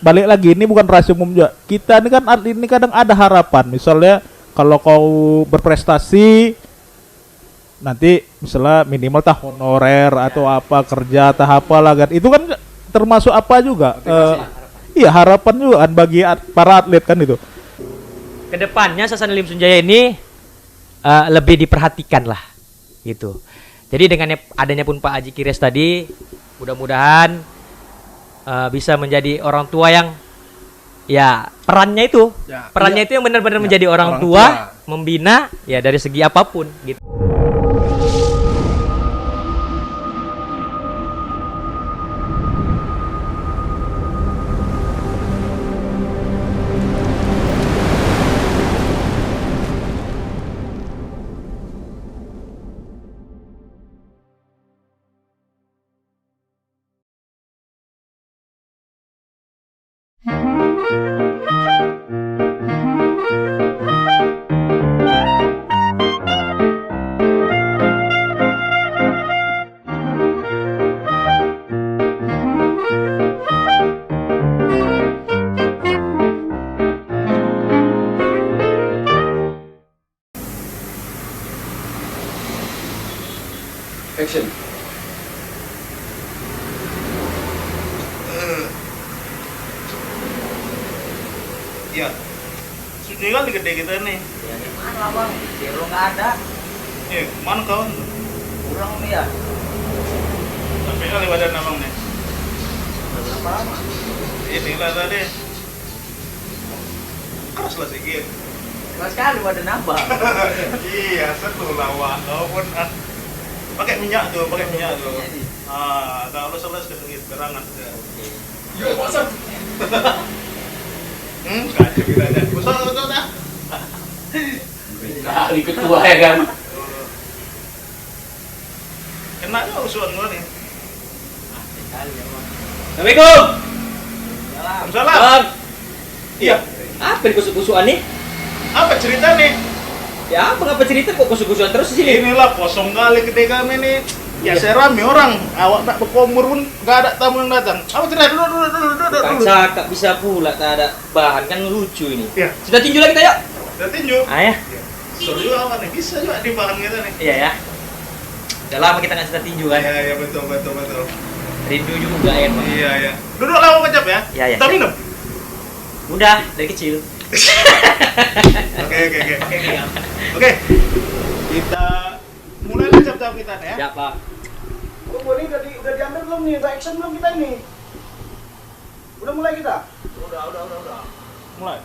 balik lagi ini bukan rahasia umum juga. Kita ini kan ini kadang ada harapan. Misalnya kalau kau berprestasi nanti misalnya minimal tah honorer atau apa kerja tah apa lah kan. Itu kan termasuk apa juga? Iya harapan juga kan bagi para atlet kan itu. Kedepannya Sasana Lim Sunjaya ini lebih diperhatikan lah gitu. Jadi dengan adanya pun Pak Haji Kires tadi, mudah-mudahan bisa menjadi orang tua yang ya perannya itu yang benar-benar menjadi orang tua, membina ya dari segi apapun gitu. Action. Ya, sudah kali gede kita nih. Ya di mana bang? Zero nggak ada. Mana kawan? Kurang nih ya. Sampai kali badan abang nih. Berapa lama? Ini lah tadi. Keras lah sedikit. Keras sekali badan abang. Iya, setu lawak. Kau pun pakai minyak tuh. Kalau selesai sedikit gerangan. Yo, bosan. Kacau kita ada. Betul dah. Kali ketua ya kan. Enaknya usulan gua nih. Assalamualaikum. Salam. Bang, Iya. apa nih kusuk-kusukan nih? Apa cerita nih? Ya, apa cerita kok kusuk-kusukan terus di sini? Inilah kosong kali ketika kami nih. Ya saya rame orang, awak tak berkomur pun gak ada tamu yang datang. Apa cerita dulu. Cakap bisa pula tak ada bahan kan lucu ini. Iya. Sudah tinju lagi kita yuk. Udah tinju. Ayah. Seru juga apa nih? Bisa juga di bahan kita nih. Iya ya. Udah lama kita nggak sudah tinju kan? Iya betul. Rindu juga ya. Iya. Duduk lah kecap ya. Iya. Kita minum. Udah dari kecil. Oke. Kita mulai kecap kita nih ya. Ya Pak. Ini udah diambil belum nih? Udah action belum kita ini? Udah mulai kita? Udah. Mulai.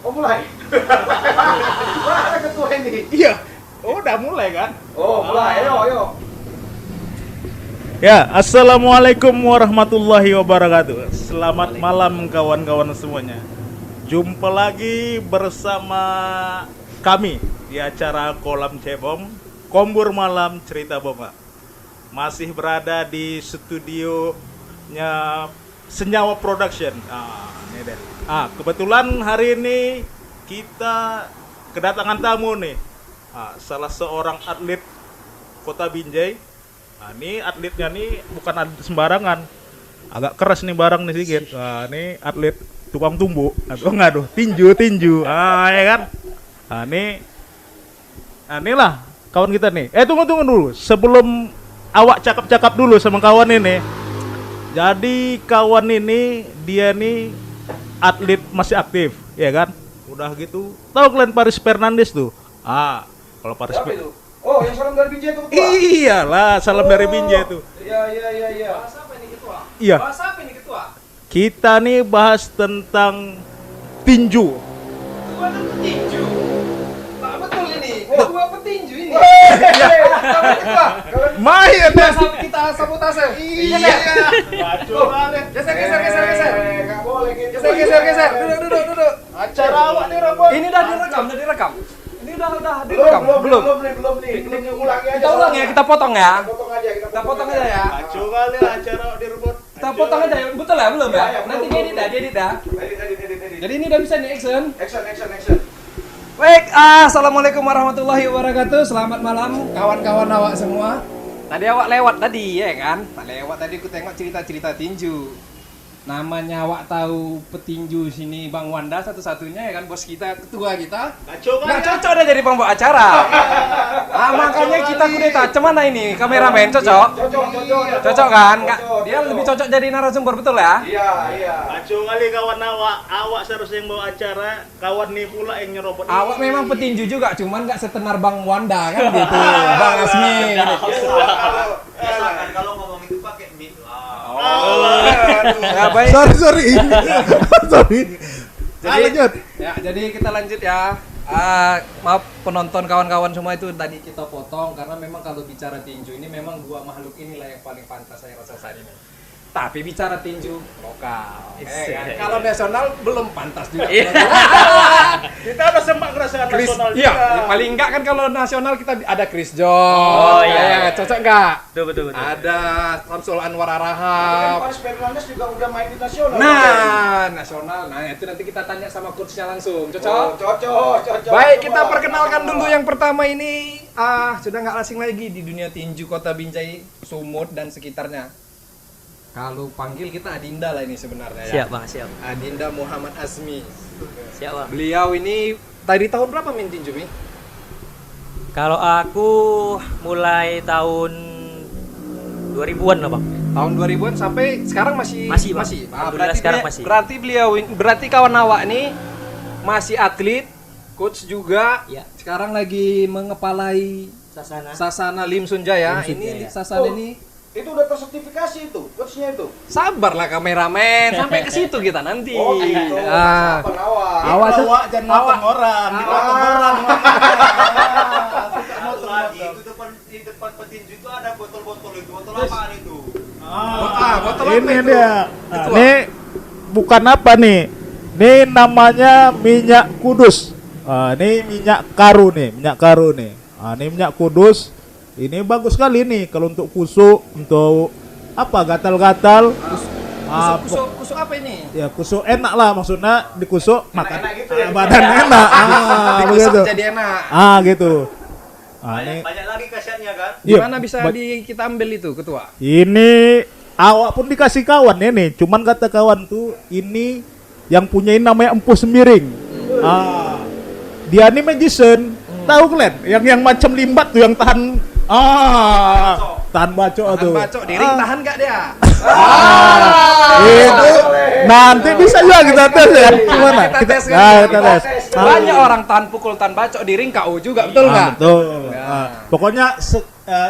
Oh mulai? Mana ketua ini? Iya. Oh udah mulai kan? Oh mulai, ayo. Ya, assalamualaikum warahmatullahi wabarakatuh. Selamat malam kawan-kawan semuanya. Jumpa lagi bersama kami di acara Kolam Cebong, Kombur Malam Cerita Boba. Masih berada di studionya Senyawa Production. Ini deh. Kebetulan hari ini kita kedatangan tamu nih. Salah seorang atlet Kota Binjai. Ini atletnya nih bukan atlet sembarangan. Agak keras nih barang nih sedikit. Ini atlet tukang tumbuh atau enggak tinju. Ya kan? Inilah kawan kita nih. Tunggu dulu. Sebelum awak cakap-cakap dulu sama kawan ini. Jadi kawan ini dia nih atlet masih aktif, ya kan? Udah gitu. Tahu kalian Paris Fernandes tuh? Kalau Paris Siapa itu? Oh, yang salam dari Binjai itu ketua? Iyalah, salam dari Binjai itu. Iya. Bahas apa ini ketua? Iya. Bahas apa ini ketua? Kita nih bahas tentang tinju. Ketua kan petinju. Tak betul ini. Ketua petinju ini. Mai Kita sabotase. Iya. Waduh, Geser. Nggak boleh gitu. Geser. Duduk. acara awak nih Robot. Ini udah direkam. Ini udah Belum nih. Ulangi aja. Kita ulang ya, kita potong ya. Kita Potong aja ya. Kacau kali lah acara awak di Robot. Kita potong aja, betul ya belum ya? Iya, Nanti belum. diedit dah. Edit. Jadi ini udah bisa nih action. Action. Baik, assalamualaikum warahmatullahi wabarakatuh. Selamat malam kawan-kawan awak semua. Tadi awak lewat tadi ya kan? Tak lewat tadi aku tengok cerita-cerita tinju. namanya awak tahu petinju sini Bang Wanda satu-satunya ya kan, bos kita, ketua kita. Kacau Nggak kan? cocok dia jadi pembawa acara. Makanya kita kudeta. Cemana ini kameramen cocok? Cocok kan? Nggak, dia lebih cocok jadi narasumber, betul ya? Iya. Kacau kali kawan awak seharusnya yang bawa acara, kawan nih pula yang nyerobot. Awak memang petinju juga, cuman nggak setenar Bang Wanda kan gitu. Bang Asmi. Kalau ngomong itu pakai mic lah. Ya, baik. Sorry. Sorry. Lanjut. Ya, jadi kita lanjut ya. Maaf penonton kawan-kawan semua, itu tadi kita potong karena memang kalau bicara tinju ini memang dua makhluk inilah yang paling pantas saya rasa saat ini. Tapi bicara tinju lokal, kan? Kalau nasional belum pantas juga. Kita ada sempat ngerasakan nasional Iya, juga. paling enggak kan kalau nasional kita ada Chris John. iya. Cocok enggak? Betul. Ada Samsul Anwar Kan Arahab. Paris Fernandes juga udah main di nasional. Nah, nasional. Nah, itu nanti kita tanya sama coachnya langsung. Cocok? Cocok. Baik, kita perkenalkan dulu yang pertama ini. Sudah nggak asing lagi di dunia tinju Kota Binjai, Sumut dan sekitarnya. Kalau panggil kita Adinda lah ini sebenarnya ya. Siap Bang, siap. Adinda Muhammad Azmi. Siap Bang. Beliau ini tadi tahun berapa main tinju, Mi? Kalau aku mulai tahun 2000-an lah Bang. Tahun 2000-an sampai sekarang masih Masih, Bang. Alhamdulillah sekarang masih. Berarti kawan awak ini masih atlet, coach juga. Ya. Sekarang lagi mengepalai Sasana Lim Sunjaya. Lim Sunjaya. Ini Sasana Oh. ini Itu udah tersertifikasi itu, coachnya itu. sabarlah kameramen, sampai ke situ kita nanti. Oh gitu. Ah. Sabar awak. Awak Jangan motong orang. Dipotong orang. Lagi itu di depan petinju itu ada botol-botol itu. Botol apaan itu? botol apa Ini itu? dia. Ini bukan apa nih? Ini namanya minyak kudus. Ini minyak karu nih, ini minyak kudus. Ini bagus sekali nih kalau untuk kusuk, untuk apa gatal-gatal. Kusuk apa ini? Ya kusuk enak lah, maksudnya dikusuk makan Enak gitu ya. badan enak. Dikusuk Begitu. jadi enak. Gitu. Ini Banyak lagi kasihannya kan? iya, Gimana bisa kita ambil itu, ketua? ini awak pun dikasih kawan ini, cuman kata kawan tuh ini yang punya ini namanya Empu Semiring. Dia ini magician. Tahu kalian? Yang macam limbat tuh yang tahan tahan bacok tuh. Bacok di ring tahan gak dia? Itu nanti bisa juga kita tes ya. Gimana? Kita tes kan? Kita tes. Banyak orang tahan pukul tahan bacok di ring KO juga, betul nggak? Betul. Pokoknya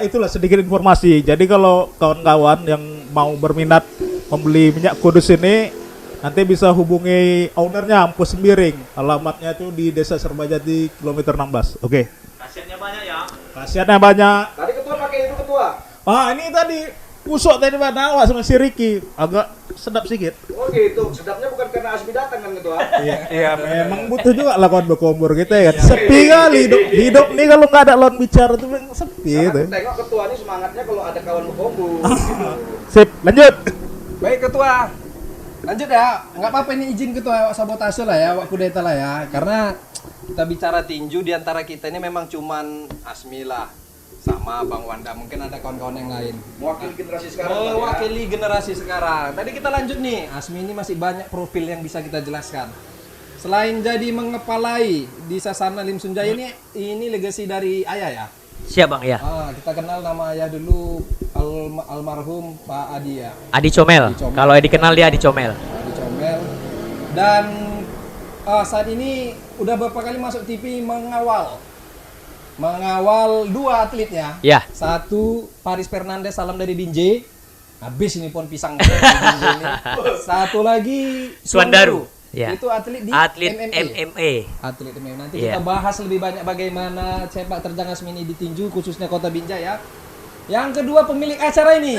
itulah sedikit informasi. Jadi kalau kawan-kawan yang mau berminat membeli minyak kudus ini, nanti bisa hubungi ownernya Empu Semiring. Alamatnya itu di Desa Serbajati kilometer 16. Oke. Kasihannya banyak ya. Khasiatnya banyak. Tadi ketua pakai itu ketua. Ini tadi kusuk tadi pada awak sama si Ricky. Agak sedap sedikit. Oh gitu. Sedapnya bukan karena Asmi datang kan ketua. Iya, memang butuh juga lah kawan berkompor kita ya kan. Sepi kali hidup nih kalau nggak ada lawan bicara tuh memang sepi itu. Karena tengok ketua ini semangatnya kalau ada kawan berkombu. Sip, lanjut. Baik ketua, lanjut ya. Nggak apa-apa ini izin ketua, awak sabotase lah ya, awak kudeta lah ya. Karena kita bicara tinju di antara kita ini memang cuman Asmi lah sama Bang Wanda. Mungkin ada kawan-kawan yang lain. Mewakili generasi sekarang. Bang, ya. Mewakili generasi sekarang. Tadi kita lanjut nih. Asmi ini masih banyak profil yang bisa kita jelaskan. Selain jadi mengepalai di Sasana Lim Sunjaya ini legasi dari ayah ya. Siap Bang ya. Kita kenal nama ayah dulu almarhum Pak Adi ya. Adi Comel. Adi Comel. Kalau dikenal dia Adi Comel. Adi Comel. Dan saat ini udah berapa kali masuk TV mengawal dua atletnya. Ya. Satu Paris Fernandes, salam dari Binjai. Habis ini pun pisang dari Binjai ini. Satu lagi Suandaru. Ya. Itu atlet di Atlet MMA. MMA. Atlet MMA. Nanti Iya. kita bahas lebih banyak bagaimana sepak terjang Asmi ini di tinju khususnya Kota Binjai ya. Yang kedua pemilik acara ini.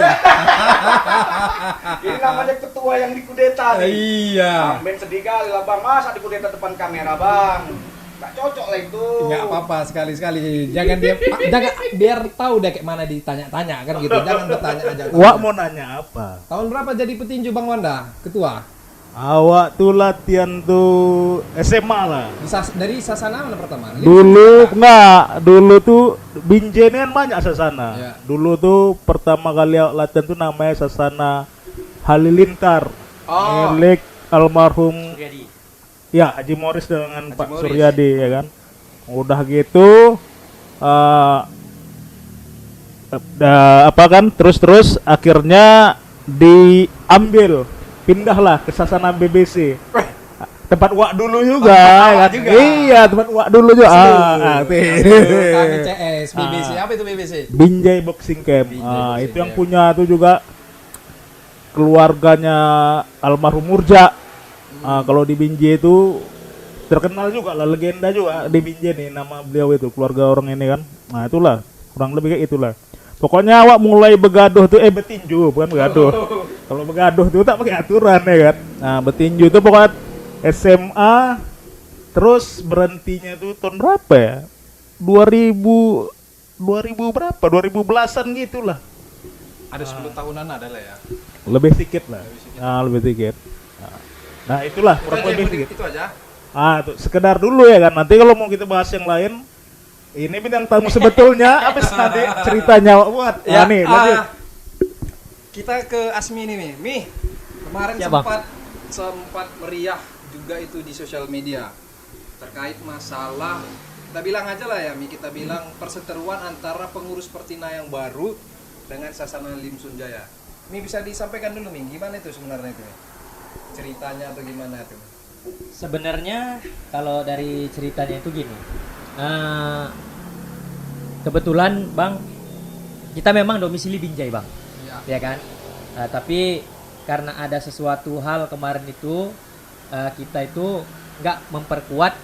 Ini namanya ketua yang dikudeta nih. Iya. Bang Ben sedih kali lah bang, masa dikudeta depan kamera bang. Gak cocok lah itu. Nggak apa-apa, sekali-sekali. Jangan biar tahu deh kayak mana ditanya-tanya kan gitu. Jangan bertanya aja. Wak mau nanya apa? Tahun berapa jadi petinju Bang Wanda? Ketua. Awak tuh latihan tuh SMA lah. Dari Sasana mana pertama? Dulu tuh Binjai ini kan banyak Sasana. Ya. Dulu tuh pertama kali awak latihan tuh namanya Sasana Halilintar. milik almarhum Suryadi. ya Haji Morris dengan Haji Pak Morris. Suryadi ya kan. Udah gitu apa kan terus akhirnya pindah pindahlah ke Sasana BBC. Tempat Wak dulu juga, Tempat kan? juga. Iya, tempat Wak dulu juga. Kami CS, BBC. Apa itu BBC? Binjai Boxing Camp. Boxing Itu yang Camp. punya itu juga keluarganya almarhum Murja. Kalau di Binjai itu terkenal juga lah, legenda juga di Binjai nih nama beliau itu, keluarga orang ini kan. Nah, itulah, kurang lebih kayak itulah. Pokoknya awak mulai begaduh tuh betinju, bukan begaduh. Kalau begaduh tuh tak pakai aturan ya kan. Nah, betinju itu pokoknya SMA, terus berhentinya tuh tahun berapa ya? 2000 berapa? 2000 belasan gitulah. Ada 10 tahunan ada lah ya. Lebih sedikit lah. Nah, lebih sedikit. Nah, itulah Itu kurang aja, lebih yang sedikit. penting itu aja. Tuh, sekedar dulu ya kan. Nanti kalau mau kita bahas yang lain, ini bintang tamu sebetulnya habis nanti ceritanya buat. Ya, Nih, lanjut. kita ke Asmi nih, Mi. Kemarin Ya, Bang. sempat meriah juga itu di sosial media terkait masalah, kita bilang aja lah ya, Mi, kita bilang perseteruan antara pengurus Pertina yang baru dengan Sasana Lim Sunjaya. Mi, bisa disampaikan dulu, Mi, gimana itu sebenarnya itu, Mi? Ceritanya atau gimana itu? Sebenarnya kalau dari ceritanya itu gini, kebetulan Bang, kita memang domisili Binjai Bang, ya kan. Tapi karena ada sesuatu hal kemarin itu, kita itu nggak memperkuat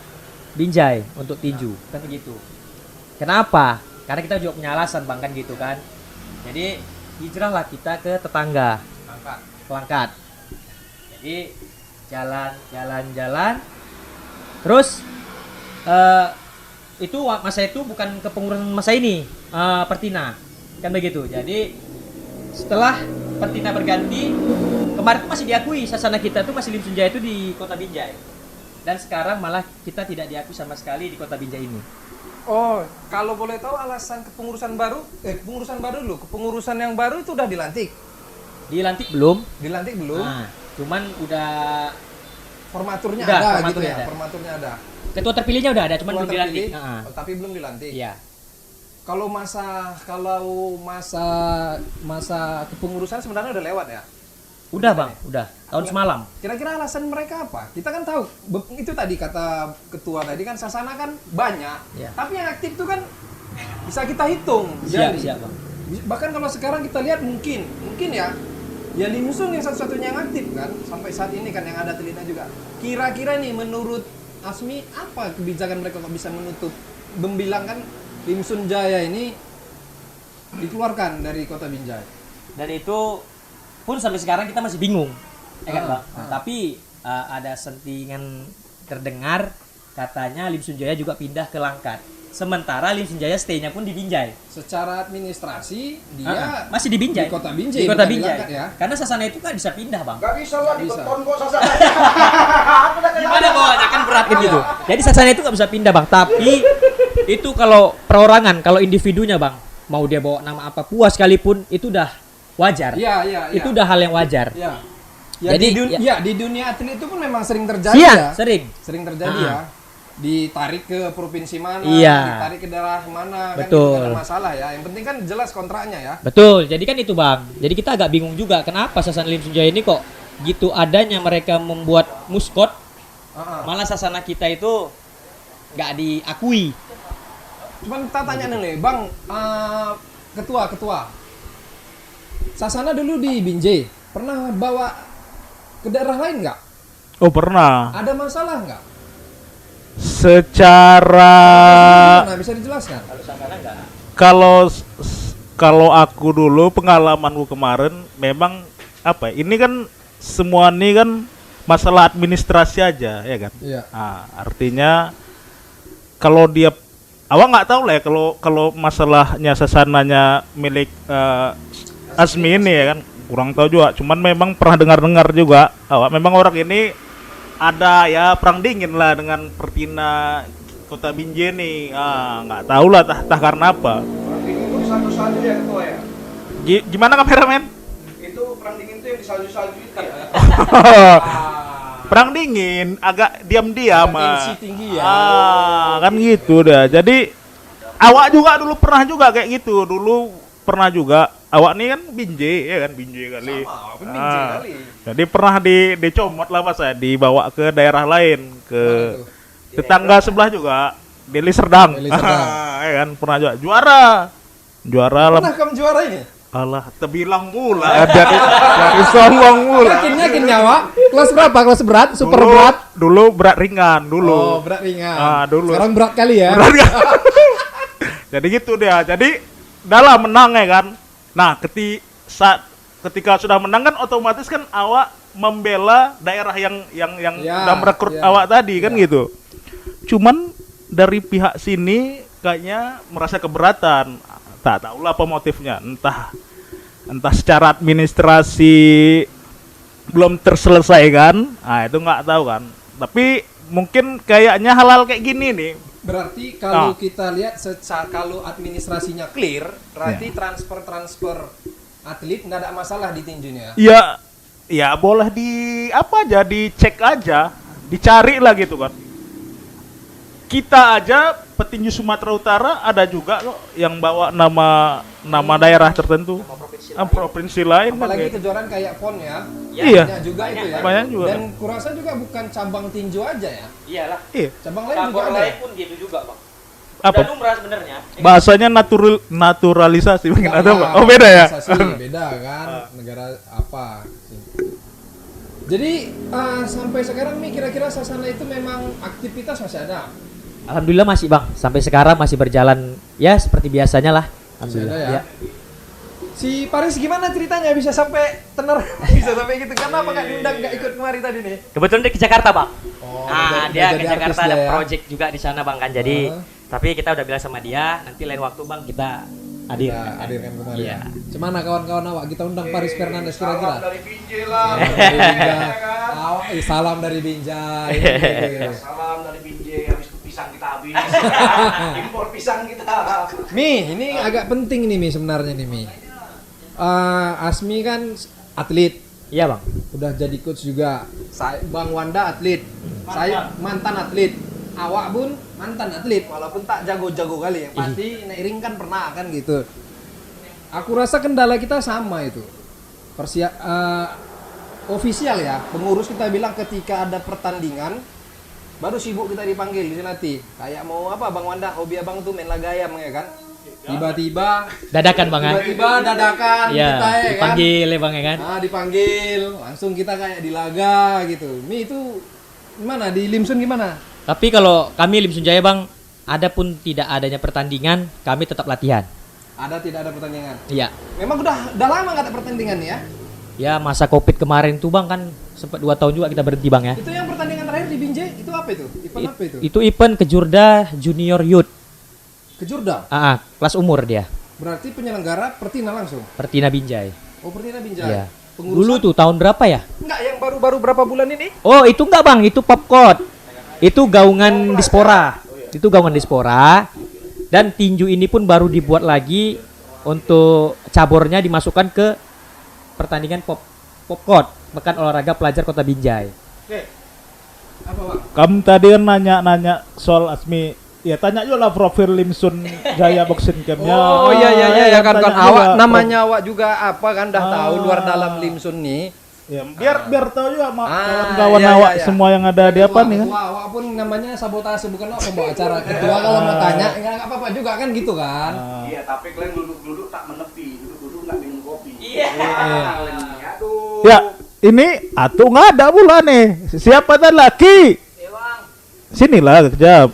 Binjai untuk tinju, kan begitu. Kenapa? Karena kita juga punya alasan Bang, kan gitu kan. Jadi hijrahlah kita ke tetangga, Kelangkat. Jadi jalan, terus itu masa itu bukan kepengurusan masa ini, Pertina, kan begitu. Jadi setelah Pertina berganti, kemarin masih diakui Sasana kita tuh masih Lim Sunjaya itu di Kota Binjai, dan sekarang malah kita tidak diakui sama sekali di Kota Binjai ini. Oh, kalau boleh tahu alasan kepengurusan baru kepengurusan yang baru itu udah dilantik? Dilantik belum? Dilantik belum? Nah, cuman udah Formaturnya Udah, ada gitu formaturnya ya? ada. Formaturnya ada. ketua terpilihnya udah ada, cuman Ketua belum dilantik. terpilih, tapi belum dilantik. Iya. Kalau masa kepengurusan sebenarnya udah lewat ya? Udah Bang, udah tahun semalam. Kira-kira alasan mereka apa? Kita kan tahu itu tadi kata ketua tadi kan Sasana kan banyak, Iya. tapi yang aktif itu kan bisa kita hitung. Siap Bang. Bahkan kalau sekarang kita lihat mungkin ya Limsun yang satu-satunya yang aktif kan sampai saat ini kan, yang ada telinga juga. Kira-kira nih menurut Asmi apa kebijakan mereka kok bisa menutup membilangkan Limsun Jaya ini dikeluarkan dari Kota Binjai? Dan itu pun sampai sekarang kita masih bingung, ya kan Bang. Tapi ada sentingan terdengar katanya Lim Sunjaya juga pindah ke Langkat. Sementara Lim Sunjaya stay-nya pun di Binjai. Secara administrasi dia Masih di Binjai. di Kota Binjai, Di Kota bukan di Binjai. Langkat ya. Karena Sasana itu kan bisa pindah, Bang. Gak bisa lah di Bisa. beton kok Sasana. Gimana bawanya kan berat kan gitu. Jadi Sasana itu nggak bisa pindah, Bang. Tapi itu kalau perorangan, kalau individunya, Bang, mau dia bawa nama apa puas sekalipun itu udah wajar. Iya. Itu udah hal yang wajar. Ya. Ya, Jadi, di dunia atlet itu pun memang sering terjadi Iya, ya. sering terjadi ya. Ditarik ke provinsi mana, Iya. ditarik ke daerah mana, Betul. kan itu ada masalah ya. Yang penting kan jelas kontraknya ya. Betul, jadi kan itu Bang. Jadi kita agak bingung juga kenapa Sasana Lim Sunjaya ini kok gitu adanya mereka membuat muskot, malah Sasana kita itu nggak diakui. Cuman kita tanya nih, Bang, ketua. Sasana dulu di Binjai, pernah bawa ke daerah lain nggak? Oh pernah. Ada masalah nggak? Secara Nah, bisa dijelaskan? kalau aku dulu pengalamanku kemarin memang apa? Ini kan semua ini kan masalah administrasi aja ya kan. Iya. Nah, artinya kalau dia awak nggak tahu lah ya kalau masalahnya Sasananya milik Asmi ini ya kan kurang tahu juga. Cuman memang pernah dengar juga awak memang orang ini ada ya perang dingin lah dengan Pertina Kota Binjai nih. Nggak tahu lah tah karena apa. Perang dingin itu disalju-salju ya ketua ya? Gimana kameramen? Itu perang dingin itu yang disalju-salju itu ya? Perang dingin, agak diam-diam. Tensi tinggi ya. Kan gitu dah. Jadi awak juga dulu pernah juga kayak gitu. Dulu pernah juga. Awak nih kan binje, ya kan binje kali. Sama, pun binje kali. Jadi pernah dicomot lah Mas, dibawa ke daerah lain, ke Mana tuh? tetangga sebelah juga, Deli Serdang. Deli Serdang. Ya kan pernah juga juara lah. Pernah kamu juara ini? Alah, terbilang mula. Dari sombong mula. Yakin nyawa. Kelas berapa? Kelas berat? Super Dulu- berat? Dulu berat ringan dulu. Oh, berat ringan. Dulu. Sekarang berat kali ya. Berat nggak? Jadi gitu dia. Jadi dalam menang ya kan. Nah, ketika sudah menang kan otomatis kan awak membela daerah yang Ya, udah merekrut ya. awak tadi kan Ya. gitu. Cuman dari pihak sini kayaknya merasa keberatan. Tak tahulah apa motifnya. Entah secara administrasi belum terselesaikan. Nah, itu nggak tahu kan. Tapi mungkin kayaknya hal-hal kayak gini nih. Berarti kalau kita lihat kalau administrasinya clear, berarti transfer atlet nggak ada masalah di tinjunya. Ya boleh dicek aja, dicari lah gitu kan. Kita aja petinju Sumatera Utara ada juga kok yang bawa nama daerah tertentu, provinsi lain kan Apalagi gitu. kejuaraan kayak PON ya. Iya. Banyak juga itu ya. Banyak juga. Dan kurasa juga bukan cabang tinju aja ya. Iyalah. Iya. Cabang lain juga Cabur ada. lain pun gitu juga, Bang. Apa? Udah lumrah sebenarnya. Bahasanya naturalisasi mungkin ada Pak. Oh beda ya? Organisasi beda kan. Negara apa. Jadi sampai sekarang nih kira-kira Sasana itu memang aktivitas masih ada. Alhamdulillah masih, Bang. Sampai sekarang masih berjalan ya seperti biasanya lah. Masih Alhamdulillah. ada ya. Si Paris gimana ceritanya bisa sampai tenar bisa sampai gitu? Kenapa nggak diundang nggak ikut kemari tadi nih? Kebetulan dia ke Jakarta, Bang. Oh, Dia ke Jakarta ada project juga di sana, Bang kan. Jadi tapi kita udah bilang sama dia, nanti lain waktu, Bang, kita hadir. Kita hadirkan kemari. Iya. Cemana kawan-kawan awak kita undang Paris Fernandes Salam kira-kira? dari Binjai lah. Salam dari Binjai. Salam dari Binjai, habis itu pisang kita habis. Impor pisang kita. Mi, ini agak penting nih Mi sebenarnya nih Mi. Asmi kan atlet, Iya, Bang. udah jadi coach juga. Bang Wanda atlet, saya mantan atlet. Awak pun mantan atlet, walaupun tak jago-jago kali ya. Pasti naik ring kan pernah kan gitu. Aku rasa kendala kita sama itu. Ofisial ya, pengurus kita bilang ketika ada pertandingan baru sibuk kita dipanggil dilatih. Kayak mau apa Bang Wanda, hobi abang tuh main lagayam ya kan. Tiba-tiba Dadakan, Bang kan. tiba-tiba dadakan Iya, kita ya kan. dipanggil ya, Bang ya kan. Dipanggil, langsung kita kayak di laga gitu. Mi itu gimana di Limsun gimana? Tapi kalau kami Lim Sunjaya, Bang, ada pun tidak adanya pertandingan, kami tetap latihan. Ada tidak ada pertandingan? Iya. Memang udah lama nggak ada pertandingan ya? Ya masa Covid kemarin tuh, Bang, kan sempat 2 tahun juga kita berhenti, Bang ya. Itu yang pertandingan terakhir di Binjai itu apa itu? Event apa itu? Itu event Kejurda Junior Youth. Kejurda. Kelas umur dia. Berarti penyelenggara Pertina langsung. Pertina Binjai. Oh, Pertina Binjai. Iya. Pengurusan? Dulu tuh tahun berapa ya? Enggak, yang baru-baru berapa bulan ini? Oh, itu enggak, Bang, itu Popcode. Itu gaungan Dispora. Itu gaungan Dispora. Dan tinju ini pun baru dibuat lagi untuk cabornya dimasukkan ke pertandingan Popcode, Pekan Olahraga Pelajar Kota Binjai. Apa, Bang? Kamu tadi kan nanya soal Asmi. Ya tanya juga lah profil Limsun Jaya Boxing Camp-nya. Oh iya kan tanya awak juga, namanya awak juga apa kan dah tahu luar dalam Limsun nih. Ya, biar tahu juga kawan-kawan iya, awak iya. semua yang ada di apa nih kan. Ketua awak pun namanya sabotase bukan apa pembawa acara ketua kalau mau tanya enggak apa-apa juga kan gitu kan. Iya, tapi kalian duduk-duduk tak menepi, duduk-duduk nggak minum kopi. Iya. Aduh. Ya, ini atuh nggak ada pula nih. Siapa tadi laki? Sinilah kejap.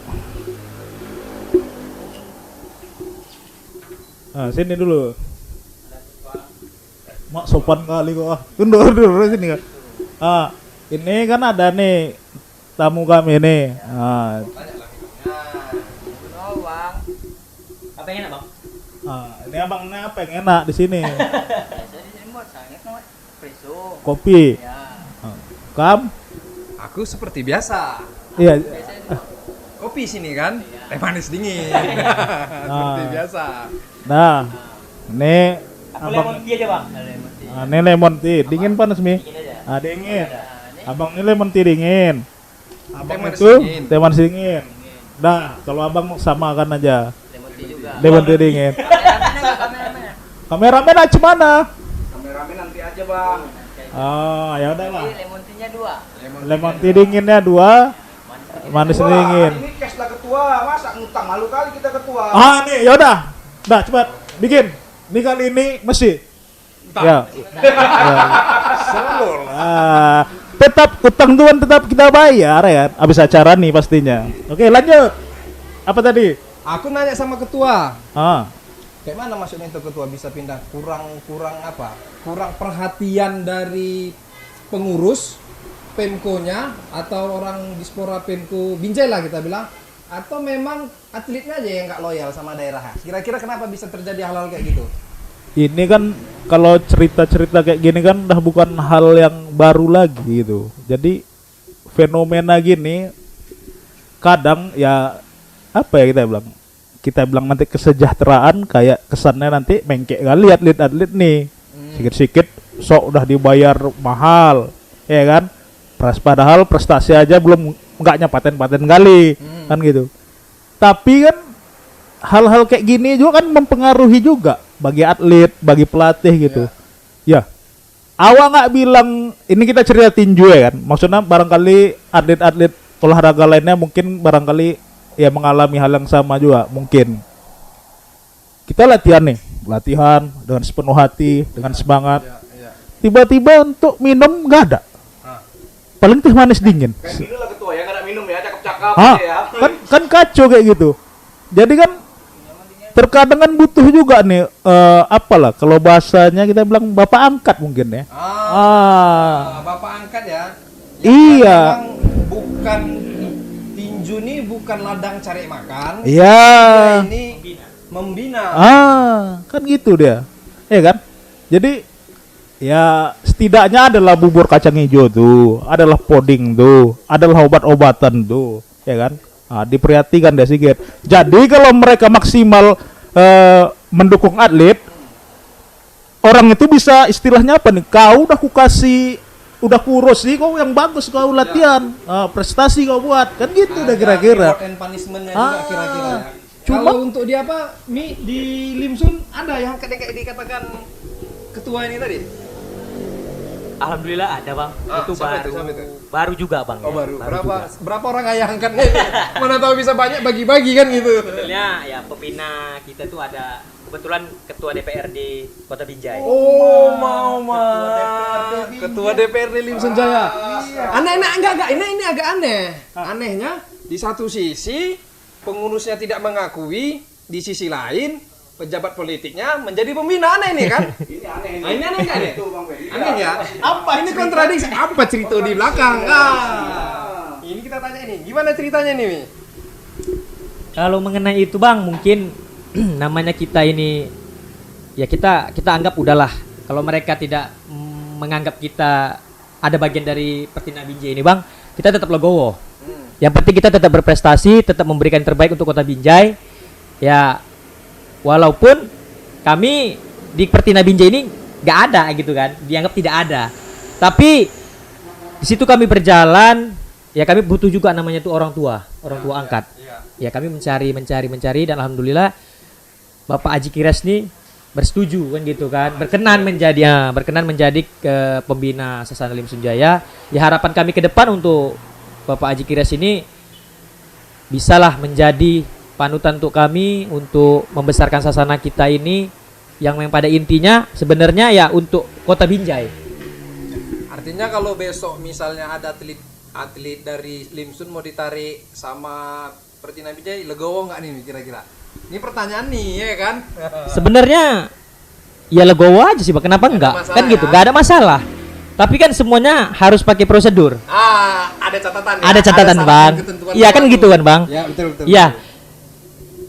Sini dulu. Mak sopan kali kok. Mundur sini kan. Ini kan ada nih tamu kami nih. Apa yang enak, Bang? Ini abangnya apa yang enak di sini? Kopi. Kam? Aku seperti biasa. Iya. Kopi sini kan, teh manis dingin. Seperti biasa. Nah, ini Aku lemon tea aja, Bang. ini lemon tea. Dingin panas Mi. Dingin aja. Dingin. Abang ini lemon tea dingin. Abang Teh manis itu dingin. teh manis dingin. Dah, kalau abang samakan aja. Lemon tea juga. Lemon tea dingin. Kameramen aja mana? Kameramen nanti aja bang. Oh, ya udahlah. Lemon tea-nya 2. Lemon tea dinginnya 2, manis Wah, dingin. ini cash lah ketua, masa ngutang malu kali kita ketua. Nih, yaudah. Dah, cepat bikin. Ini kali ini mesti. Ya. Selalu lah. Tetap utang tuan tetap kita bayar ya. Abis acara nih pastinya. Oke, lanjut. Apa tadi? Aku nanya sama ketua. Ah, Kayak mana maksudnya itu ketua bisa pindah? Kurang apa? Kurang perhatian dari pengurus Pemko-nya atau orang dispora Pemko Binjai lah kita bilang, atau memang atletnya aja yang nggak loyal sama daerah? Kira-kira kenapa bisa terjadi hal-hal kayak gitu? ini kan kalau cerita-cerita kayak gini kan udah bukan hal yang baru lagi gitu. Jadi fenomena gini kadang ya apa ya kita bilang nanti kesejahteraan kayak kesannya nanti mengkek kali atlet-atlet nih. Sikit-sikit sok udah dibayar mahal, ya kan? Padahal prestasi aja belum enggaknya paten-paten kali, kan gitu. Tapi kan hal-hal kayak gini juga kan mempengaruhi juga bagi atlet, bagi pelatih gitu. Ya. Awak nggak bilang ini kita cerita tinju ya kan? Maksudnya barangkali atlet-atlet olahraga lainnya mungkin barangkali ya mengalami hal yang sama juga mungkin. Kita latihan dengan sepenuh hati, dengan semangat. Tiba-tiba untuk minum nggak ada. Paling teh manis dingin. Kayak gini lah ketua ya, nggak ada minum ya, cakep-cakep Ah, aja ya. kan kacau kayak gitu. Jadi kan terkadang kan butuh juga nih apalah kalau bahasanya kita bilang bapak angkat mungkin ya. Bapak angkat ya. Iya. Memang bukan tinju nih bukan ladang cari makan. Iya. Ini membina. Kan gitu dia. Ya kan? Jadi ya setidaknya adalah bubur kacang hijau tuh, adalah puding tuh, adalah obat-obatan tuh, ya kan? Diperhatikan deh sedikit. Jadi kalau mereka maksimal mendukung atlet, orang itu bisa istilahnya apa nih? Kau udah kukasih, udah kurus sih, kau yang bagus kau latihan, prestasi kau buat, kan gitu udah kira-kira. Reward and punishment-nya juga kira-kira ya. Cuma- Kalau untuk dia apa, di Limsun ada yang kayak dikatakan ketua ini tadi? Alhamdulillah ada bang. Itu siapa baru siapa itu? baru juga bang. Oh ya. baru. juga. Berapa orang ayah angkatnya ini? Mana tahu bisa banyak bagi-bagi kan gitu. Sebetulnya ya pembina kita tuh ada kebetulan ketua DPRD Kota Binjai. Oh, Ketua DPRD Limsun Jaya. Aneh enggak. Ini agak aneh. Anehnya di satu sisi pengurusnya tidak mengakui, di sisi lain pejabat politiknya menjadi pembina. Aneh nih kan? Ini aneh ini. Ini aneh nggak nih? Itu Bang Ferry. Aneh ya? Apa Ini kontradiksi. Apa cerita di belakang? Ini kita tanya ini. Gimana ceritanya nih, Mi? Kalau mengenai itu bang, mungkin namanya kita ini ya kita anggap udahlah. Kalau mereka tidak menganggap kita ada bagian dari Pertina Binjai ini bang, kita tetap legowo. Yang penting kita tetap berprestasi, tetap memberikan yang terbaik untuk Kota Binjai. Ya walaupun kami di Pertina Binjai ini nggak ada gitu kan, dianggap tidak ada. Tapi di situ kami berjalan, ya kami butuh juga namanya tuh orang tua angkat. Ya kami mencari dan alhamdulillah Bapak Haji Kires nih bersetuju kan gitu kan, berkenan menjadi pembina Sasana Limsun Jaya. Ya harapan kami ke depan untuk Bapak Haji Kires ini bisalah menjadi panutan untuk kami untuk membesarkan Sasana kita ini yang pada intinya sebenarnya ya untuk Kota Binjai. Artinya kalau besok misalnya ada atlet dari Limsun mau ditarik sama Pertina Binjai, legowo nggak nih kira-kira? Ini pertanyaan nih ya kan? Sebenarnya ya legowo aja sih Pak, kenapa enggak? masalah Kan gitu, ya? enggak ada masalah. Tapi kan semuanya harus pakai prosedur. Ada catatan ya? Ada catatan, syarat Bang. dan ketentuan Iya kan tertentu. gitu kan, Bang? Ya, betul. Iya.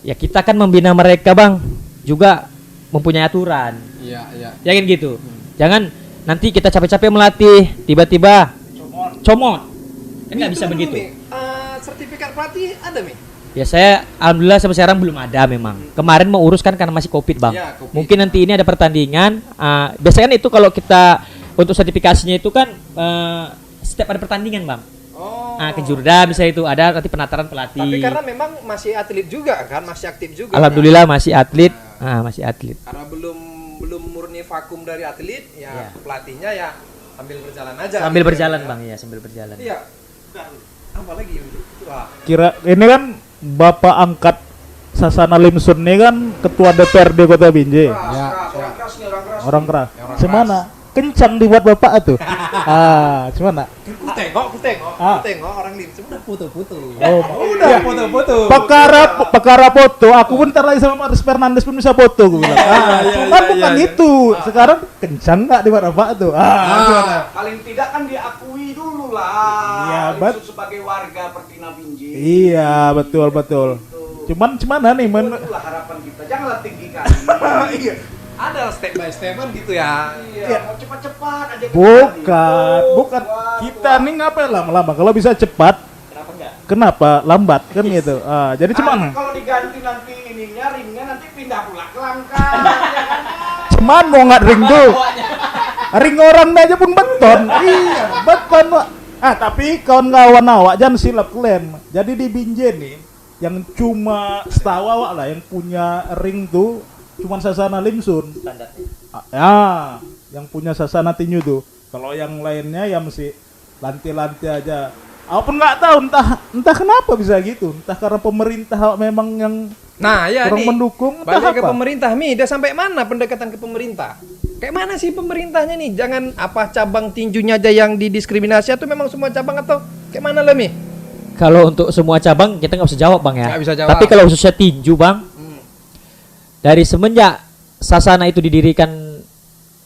Ya kita kan membina mereka, Bang, juga mempunyai aturan. Iya. Ya kan gitu. Jangan nanti kita capek-capek melatih, tiba-tiba comot. Kan nggak bisa begitu. Sertifikat pelatih ada, Mi? Ya saya alhamdulillah sampai sekarang belum ada memang. Kemarin mau urus kan karena masih Covid, Bang. Ya, Covid. Mungkin nanti ini ada pertandingan. Biasanya kan itu kalau kita untuk sertifikasinya itu kan setiap ada pertandingan bang. Oh. Nah, kejurda bisa itu ada nanti penataran pelatih. Tapi karena memang masih atlet juga kan, masih aktif juga. Alhamdulillah masih atlet. Masih atlet. Karena belum murni vakum dari atlet, ya Iya. pelatihnya ya sambil berjalan aja. Sambil gitu berjalan ya. bang ya, sambil berjalan. Iya. Apa lagi? Wah. Kira ini kan bapak angkat Sasana Limsun ini kan ketua DPRD Kota Binjai. Keras, orang keras nih, orang keras. Orang keras. Orang Semana? Kencang dibuat bapak tuh. Semana? Ku tengok orang lim sudah foto-foto. Oh, Udah foto-foto. Perkara foto, aku pun ntar lagi sama Maris Fernandes pun bisa foto gue bilang. Cuman bukan itu. Sekarang kencang nggak dibuat bapak tuh. Gimana? Paling tidak kan diakui dulu lah. Iya, Limsun sebagai warga Pertina Binjai. Iya, betul. Cuman nih Itulah harapan kita. Janganlah tinggi kali. Iya. Ada step by step kan gitu ya. Iya, mau cepat-cepat aja. bukan. Kita nih ngapain lama-lama? Kalau bisa cepat, kenapa lambat kan gitu. Jadi cuman Kalau diganti nanti ringnya nanti pindah pula ke Langkat. cuman mau nggak ring tuh. Ring orang aja pun beton. Iya, beton, Pak. Tapi kawan-kawan awak jangan silap kalian. Jadi di Binjai nih yang cuma setahu awak lah yang punya ring tuh cuman Sasana Limsun. Yang punya Sasana Tinju tuh. Kalau yang lainnya ya mesti lantai-lantai aja. Aku pun nggak tahu entah kenapa bisa gitu. Entah karena pemerintah memang yang Nah, ya kurang nih. mendukung, entah Balik ke apa. pemerintah Mi, udah sampai mana pendekatan ke pemerintah? Kayak mana sih pemerintahnya nih? Jangan apa cabang tinjunya aja yang didiskriminasi atau memang semua cabang atau kayak mana lah Mi? Kalau untuk semua cabang kita nggak bisa jawab bang ya. Nggak bisa jawab. Tapi kalau khususnya tinju bang, dari semenjak Sasana itu didirikan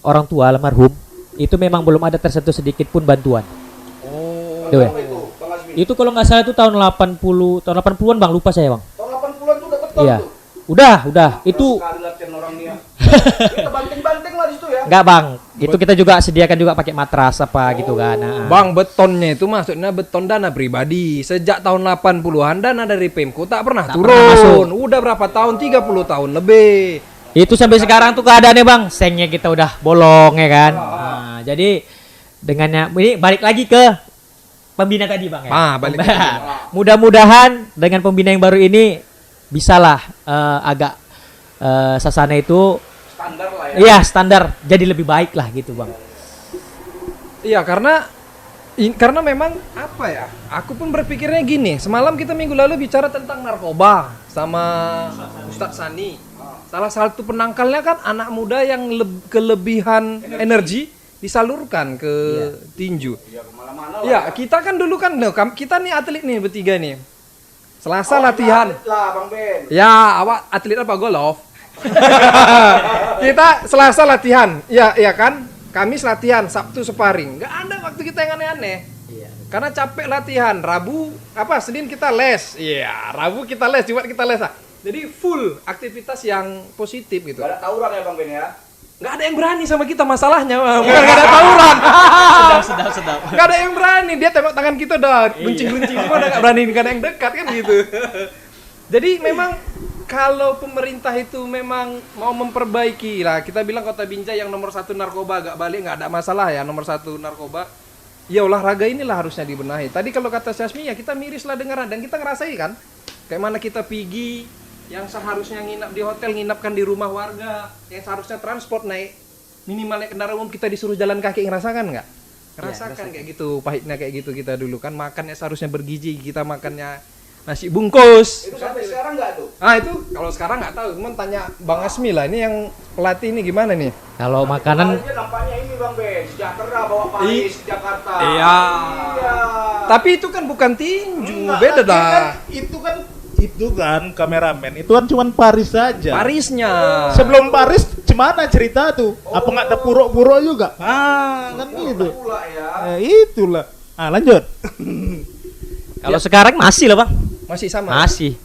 orang tua almarhum, itu memang belum ada tersentuh sedikit pun bantuan. Oh. Tuh, ya. Itu, Bang Azmi. Itu kalau nggak salah itu tahun 80-an bang, lupa saya bang. Tahun 80-an tuh udah betul Iya. tuh. Udah. Itu Sekali latihan orang nih ya. Kita banting-banting lah di situ ya. nggak bang. Itu kita juga sediakan juga pakai matras apa gitu kan. Nah, Bang, betonnya itu maksudnya beton dana pribadi. Sejak tahun 80-an dana dari Pemko tak pernah Tak turun. pernah masuk. Udah berapa tahun? 30 tahun lebih. itu sampai sekarang tuh keadaannya bang, sengnya kita udah bolong ya kan. Nah, jadi dengannya ini balik lagi ke pembina tadi bang ya. Balik lagi. Mudah-mudahan dengan pembina yang baru ini bisalah agak Sasana itu Standar lah ya. iya standar jadi lebih baik lah gitu bang. Iya, karena memang apa ya? Aku pun berpikirnya gini. Semalam kita minggu lalu bicara tentang narkoba sama Ustadz Sani. Salah satu penangkalnya kan anak muda yang kelebihan energi disalurkan ke tinju. Iya, kemana-mana lah. Ya, kita kan dulu kan, kita nih atlet nih bertiga nih. Selasa latihan. Atlet lah Bang Ben. Ya, awak atlet apa golf? Kita Selasa latihan. Ya kan? Kamis latihan, Sabtu sparring. Nggak ada waktu kita yang aneh-aneh. Karena capek latihan. Rabu Senin kita les. Iya, Rabu kita les, Jumat kita les. Jadi full aktivitas yang positif gitu. Gak ada tawuran ya Bang Ben ya. Nggak ada yang berani sama kita masalahnya, bukan nggak ada tawuran. sedap. Nggak ada yang berani, dia tembak tangan kita udah guncing-guncing semua, udah nggak berani dengan yang dekat kan gitu. Jadi memang kalau pemerintah itu memang mau memperbaiki lah, kita bilang Kota Binjai yang nomor 1 narkoba agak balik nggak ada masalah ya, nomor 1 narkoba. Ya olahraga inilah harusnya dibenahi. Tadi kalau kata Syasmi ya kita miris lah dengaran dan kita ngerasai kan, kayak mana kita pergi yang seharusnya nginap di hotel, nginapkan di rumah warga, yang seharusnya transport naik minimal naik kendaraan umum kita disuruh jalan kaki, ngerasakan nggak? Ngerasakan kayak gitu, pahitnya kayak gitu kita dulu kan makannya seharusnya bergizi, kita makannya nasi bungkus. Itu sampai sekarang nggak tuh? Itu kalau sekarang nggak tahu, cuman tanya Bang Asmi lah, ini yang pelatih ini gimana nih? Kalau makanan Soalnya nampaknya ini Bang Ben, sejahtera bawa Paris ke Jakarta. Iya. Iya. Tapi itu kan bukan tinju, Enggak, beda lagi dah. kan, itu kan kameramen. Itu kan cuma Paris saja. Parisnya. Sebelum Paris gimana cerita tuh? Apa nggak ada purok-purok juga? Kan gitu. Pula ya. Itulah. Lanjut. kalau sekarang masih lah bang, Masih sama. masih.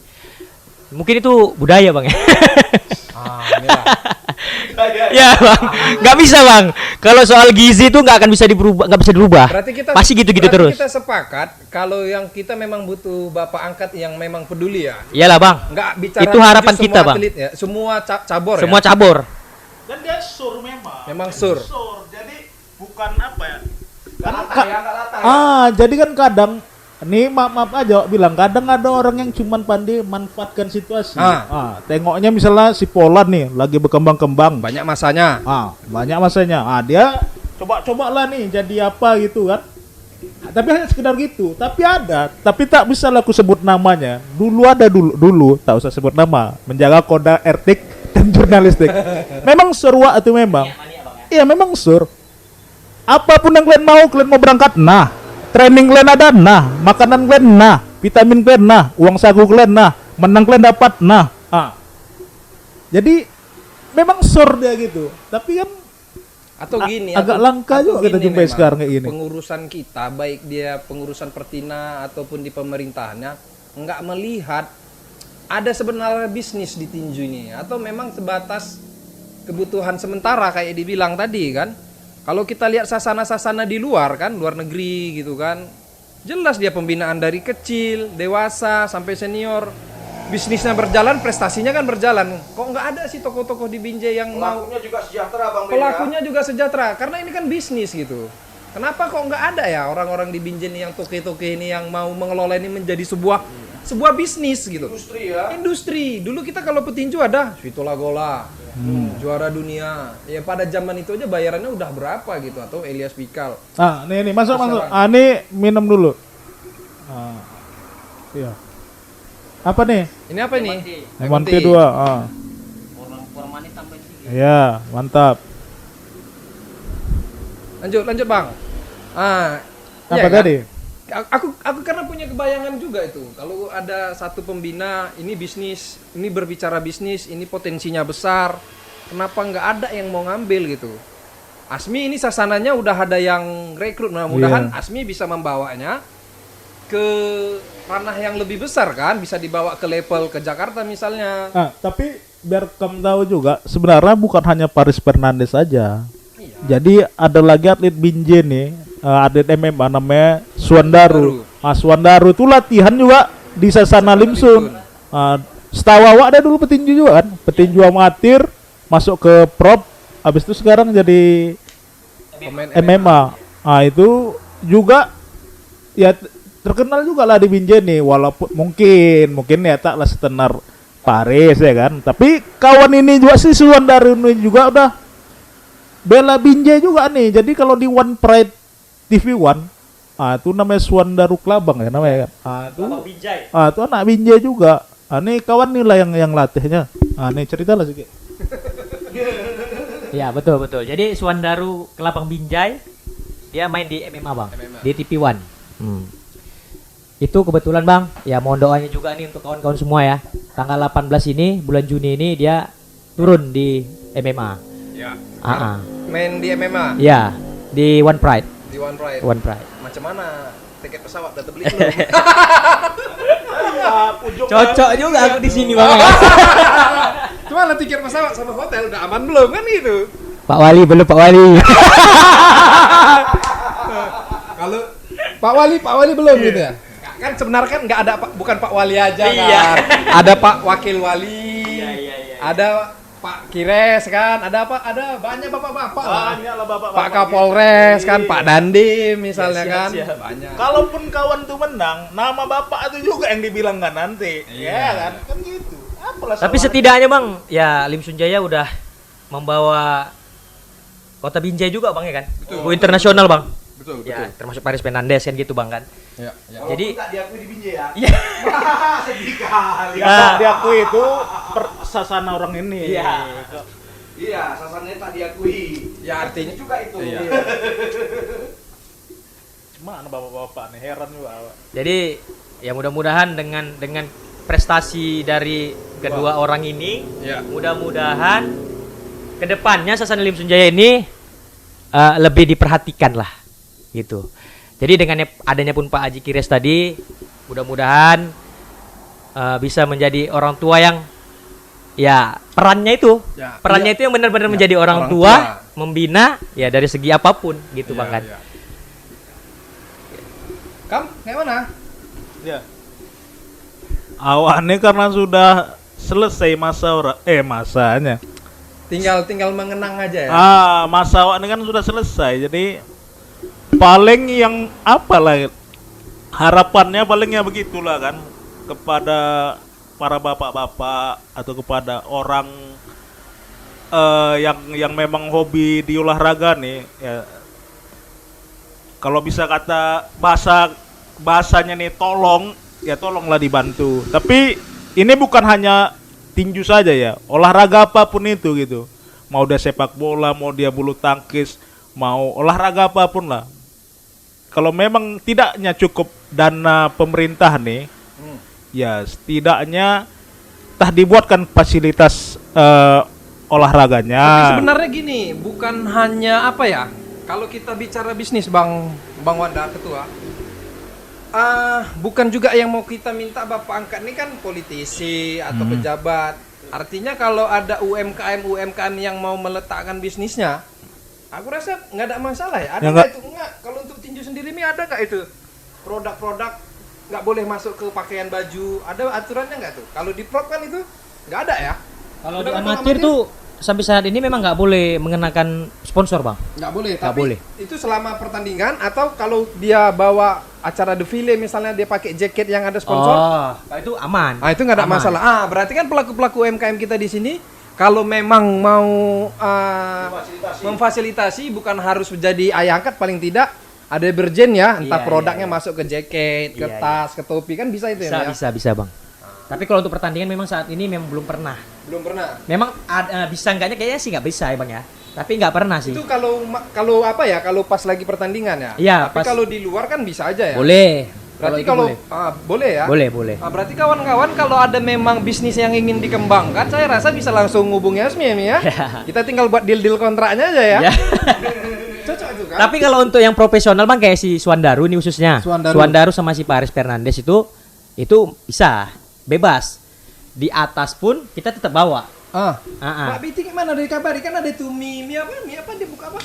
Mungkin itu budaya bang ya. Inilah. Ya bang, nggak bisa bang. Kalau soal gizi itu nggak akan bisa nggak bisa dirubah. Berarti kita Pasti gitu-gitu terus. Kita sepakat kalau yang kita memang butuh bapak angkat yang memang peduli ya. Iyalah bang. Nggak bicara Itu harapan semua kita, Bang. atlet ya, semua cabur Semua ya. cabur. Dan dia sur memang. Memang sur. Jadi bukan apa ya? Jadi kan kadang nih maaf aja bilang kadang ada orang yang cuman pandai manfaatkan situasi. Tengoknya misalnya si Polan nih lagi berkembang-kembang. Banyak masanya. Banyak masanya. Dia coba-cobalah nih jadi apa gitu kan. Tapi hanya sekedar gitu. Tapi tak bisa lah aku sebut namanya. Dulu tak usah sebut nama. Menjaga kode etik dan jurnalistik. Memang seruak itu memang. Iya memang sur. Apapun yang kalian mau berangkat, nah. Training kalian ada, nah. Makanan kalian, nah. Vitamin kalian, nah. Uang saku kalian, nah. Menang kalian dapat, nah. Jadi memang sur dia gitu. Tapi kan Atau gini, agak langka juga kita jumpai memang, sekarang kayak gini. pengurusan kita, baik dia pengurusan Pertina ataupun di pemerintahannya, nggak melihat ada sebenarnya bisnis di tinju ini, atau memang sebatas kebutuhan sementara kayak dibilang tadi kan. Kalau kita lihat sasana-sasana di luar kan, luar negeri gitu kan, jelas dia pembinaan dari kecil, dewasa sampai senior. Bisnisnya berjalan, prestasinya kan berjalan. Kok nggak ada sih tokoh-tokoh di Binjai yang mau Pelakunya juga sejahtera Bang Ben. pelakunya juga sejahtera, karena ini kan bisnis gitu. Kenapa kok nggak ada ya orang-orang di Binjai ini yang toke-toke ini yang mau mengelola ini menjadi sebuah bisnis gitu. Industri ya. Industri. Dulu kita kalau petinju ada Svitola Gola, juara dunia. Ya pada zaman itu aja bayarannya udah berapa gitu, atau Elias Pikal. Nih masuk. Nih minum dulu. Iya. Apa nih? Ini apa ini? Lemon tea 2. Iya, mantap. Lanjut Bang. Apa iya kan? tadi? Aku karena punya kebayangan juga itu. Kalau ada satu pembina, ini bisnis, ini berbicara bisnis, ini potensinya besar. Kenapa nggak ada yang mau ngambil gitu? Asmi ini sasananya udah ada yang rekrut. Mudah-mudahan Asmi bisa membawanya ke ranah yang lebih besar kan, bisa dibawa ke level ke Jakarta misalnya. Tapi biar kamu tahu juga, sebenarnya bukan hanya Paris Fernandes saja. Jadi ada lagi atlet Binjai nih, atlet MMA namanya Suandaru. Suandaru itu latihan juga di Sasana Limsun. Setahu awak ada dulu petinju juga kan, petinju amatir, masuk ke prop, habis itu sekarang jadi Pemain MMA. Itu juga ya terkenal juga lah di Binjai nih, walaupun mungkin ya taklah setenar Paris ya kan. Tapi kawan ini juga si Suandaru ini juga udah bela Binjai juga nih. Jadi kalau di One Pride TV One, itu namanya Suandaru Klabang ya namanya kan. Itu Binjai. itu anak Binjai juga. Nih kawan nih lah yang latihnya. Nih cerita lah sedikit. Ya betul. Jadi Suandaru Kelabang Binjai dia main di MMA Bang, di TV One. Itu kebetulan Bang, ya mohon doanya juga nih untuk kawan-kawan semua ya. Tanggal 18 ini, bulan Juni ini dia turun di MMA. Ya. Main di MMA. Ya, di One Pride. Di One Pride. One Pride. Macam mana? Tiket pesawat udah terbeli belum? Cocok juga aku di sini Bang. Cuma lah tiket pesawat sama hotel udah aman belum kan gitu? Pak Wali belum Pak Wali. Kalau Pak Wali belum gitu ya? Kan sebenarnya kan nggak ada bukan Pak Wali aja kan. Ada Pak Wakil Wali. Ada Pak Kires kan, ada banyak bapak-bapak lah. Banyak lah bapak-bapak. Pak Kapolres kan, Iya. Pak Dandim misalnya Siap, kan. siap. Banyak. Kalaupun kawan tuh menang, nama bapak itu juga yang dibilang kan nanti. Ya kan? Kan gitu. Apalah Tapi salahnya. setidaknya Bang, ya Lim Sunjaya udah membawa Kota Binjai juga Bang ya kan? Go internasional Bang. Betul, Ya, termasuk Paris Fernandes kan gitu Bang kan. Ya. Jadi Tak diakui di Binjai ya. Iya. Sedih kali. Ya, diakui itu sasana orang ini. Iya, sasarannya tak diakui. Ya artinya juga itu. Iya. Cuma bapak-bapak nih heran juga. Jadi ya mudah-mudahan dengan prestasi dari kedua orang ini, Ya. mudah-mudahan kedepannya Sasana Lim Sunjaya ini lebih diperhatikan lah, gitu. Jadi dengan adanya pun Pak Haji Kires tadi, mudah-mudahan bisa menjadi orang tua yang ya perannya itu yang benar-benar menjadi orang tua, membina ya dari segi apapun gitu Bang kan. Kam, kayak mana? Ya. Awalnya karena sudah selesai masanya. tinggal mengenang aja ya. Masa awak ini kan sudah selesai. Jadi paling yang apalah harapannya palingnya begitulah kan kepada para bapak-bapak atau kepada orang yang memang hobi di olahraga nih ya. Kalau bisa kata bahasanya nih tolonglah dibantu. Tapi ini bukan hanya tinju saja ya, olahraga apapun itu gitu. Mau dia sepak bola, mau dia bulu tangkis, mau olahraga apapun lah. Kalau memang tidaknya cukup dana pemerintah nih, ya setidaknya dibuatkan fasilitas olahraganya. Tapi sebenarnya gini, bukan hanya apa ya? Kalau kita bicara bisnis, Bang Wanda Ketua, bukan juga yang mau kita minta Bapak angkat ini kan politisi atau pejabat. Artinya kalau ada UMKM yang mau meletakkan bisnisnya, aku rasa nggak ada masalah ya. Ada Ya, nggak itu? Enggak. Kalau untuk tinju sendiri ini ada nggak itu produk-produk nggak boleh masuk ke pakaian baju? Ada aturannya nggak tuh? Kalau di prop kan itu nggak ada ya? Kalau di Udah, amatir tuh sampai saat ini memang nggak boleh mengenakan sponsor, Bang. nggak boleh. Nggak Tapi boleh. itu selama pertandingan atau kalau dia bawa acara defile misalnya dia pakai jaket yang ada sponsor. Oh, kalau itu aman. Ah itu nggak ada Aman. masalah. Berarti kan pelaku-pelaku UMKM kita di sini kalau memang mau memfasilitasi bukan harus menjadi ayah angkat, paling tidak ada berjen ya, entah Iya, produknya iya. masuk ke jaket, ke Iya, tas, ke topi kan bisa itu ya. Bisa, Bang. Tapi kalau untuk pertandingan memang saat ini memang belum pernah. Belum pernah. Memang bisa enggaknya kayaknya sih nggak bisa ya, Bang ya. Tapi nggak pernah sih. Itu kalau apa ya? Kalau pas lagi pertandingan ya. Iya, Tapi pas- kalau di luar kan bisa aja ya. Boleh. Berarti itu kalau boleh. boleh ya. Boleh. Berarti kawan-kawan kalau ada memang bisnis yang ingin dikembangkan, saya rasa bisa langsung hubungi Asmi ya, Mi ya. Kita tinggal buat deal-deal kontraknya aja ya. Ya. Cocok itu kan? Tapi kalau untuk yang profesional Bang kayak si Suandaru nih khususnya. Suandaru. Sama si Paris Fernandes itu bisa bebas. Di atas pun kita tetap bawa. Ah. Ah. Mbak Biti gimana dari kabari kan ada tuh mie apa dia buka apa?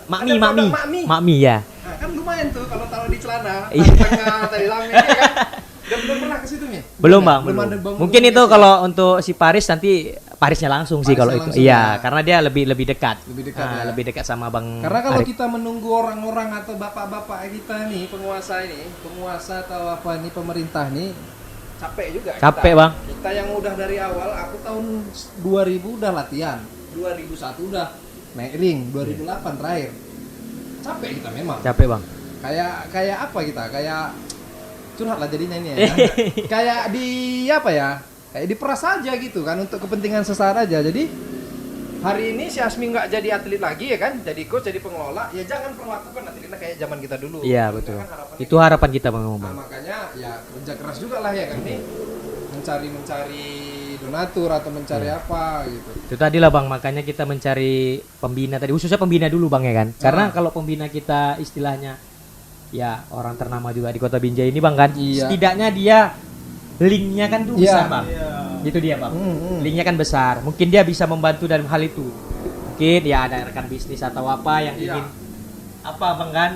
Makmi, Ada produk Makmi. Makmi ya. Nah, kan lumayan tuh kalau taruh di celana, Iya. tengah tadi lame ya kan. Belum pernah ke situ Mi? Belum Bang, Belum belum. ada bangun Mungkin itu komunikasi. kalau untuk si Paris nanti Parisnya langsung sih Parisnya kalau itu. langsung Iya, ya. karena dia lebih dekat. Lebih dekat ya. Lebih dekat sama Bang. Karena kalau Arif. kita menunggu orang-orang atau bapak-bapak kita nih, penguasa atau apa nih pemerintah nih, capek juga. Capek, kita. Bang. Kita yang udah dari awal, aku tahun 2000 udah latihan, 2001 udah naik ring, 2008 terakhir. Capek kita memang. Capek Bang. Kayak apa kita? Kayak curhat lah jadinya ini ya. Kayak di apa ya? Kayak diperas aja gitu kan untuk kepentingan sesaat aja. Jadi hari ini si Asmi nggak jadi atlet lagi ya kan? Jadi coach, jadi pengelola. Ya jangan perlakukan atletnya kayak zaman kita dulu. Iya, Kan betul. harapannya Itu harapan kita Bang Nah, ngomong. makanya ya kerja keras juga lah ya kan nih. Mencari donatur atau mencari apa gitu. Itu tadi lah Bang, makanya kita mencari pembina tadi, khususnya pembina dulu Bang ya kan. Karena kalau pembina kita istilahnya ya orang ternama juga di Kota Binjai ini Bang kan. Iya. Setidaknya dia linknya kan tuh Iya. besar Bang. Itu dia Bang. Linknya kan besar. Mungkin dia bisa membantu dalam hal itu. Mungkin ya ada rekan bisnis atau apa yang Iya. ingin apa Bang kan.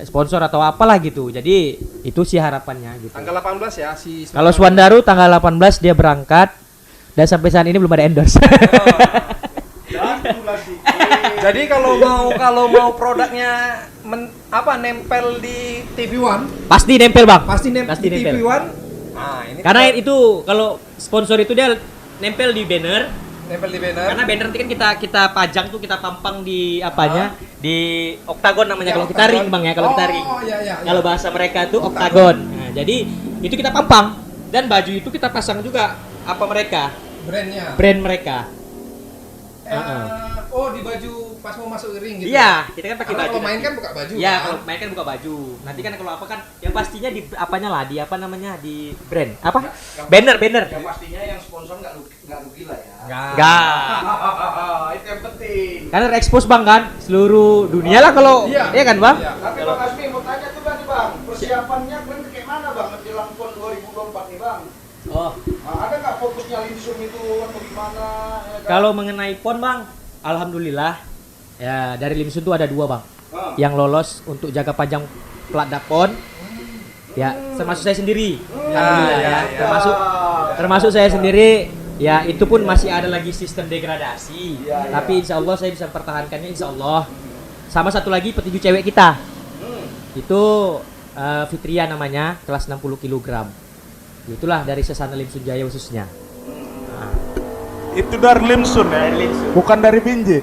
Sponsor atau apalah gitu. Jadi itu sih harapannya gitu. Tanggal 18 ya si Kalau Suandaru tanggal 18 dia berangkat dan sampai saat ini belum ada endorse. Jadi kalau mau produknya nempel di TV One, Pasti nempel Bang. pasti nempel Pasti di nempel. TV One. Nah, ini Karena kita itu kalau sponsor itu dia nempel di banner. nempel di banner. Karena banner nanti kan kita pajang tuh, kita pampang di apanya? Di oktagon namanya Ya, kalau kita oktagon. ring Bang ya, kalau kita ring. Iya. Kalau bahasa mereka tuh oktagon. Nah, jadi itu kita pampang dan baju itu kita pasang juga apa mereka? brandnya. Brand mereka. Di baju pas mau masuk ke ring gitu. Iya, kita kan pakai Karena baju. kalau main nanti. kan buka baju. Iya, kan? kalau main kan buka baju. Nanti kan kalau apa kan yang pastinya di apanya lah, di apa namanya? Di brand. Apa? Banner. Yang pastinya yang sponsor nggak rugi lah ya. Enggak. Itu yang penting. Karena terekspos Bang kan seluruh dunia lah kalau iya kan Bang? Iya. Tapi Bang Asmi mau tanya tuh Bang, persiapannya kalian kayak mana Bang menjelang PON 2024 nih Bang? Oh, Ada nggak fokusnya Linsum itu atau gimana? Ya kan? kalau mengenai PON Bang, alhamdulillah ya dari Limsun tuh ada 2 Bang yang lolos untuk jaga panjang Platda PON. Ya, termasuk saya sendiri. Alhamdulillah ya. iya. Termasuk saya sendiri Ya itu pun masih ada lagi sistem degradasi. Tapi insya Allah saya bisa mempertahankannya insya Allah. Sama satu lagi petinju cewek kita. Itu Fitria namanya, kelas 60 kg. Itulah dari Sasana Lim Sunjaya khususnya. Itu dari Limsun ya? Bukan dari Binjai.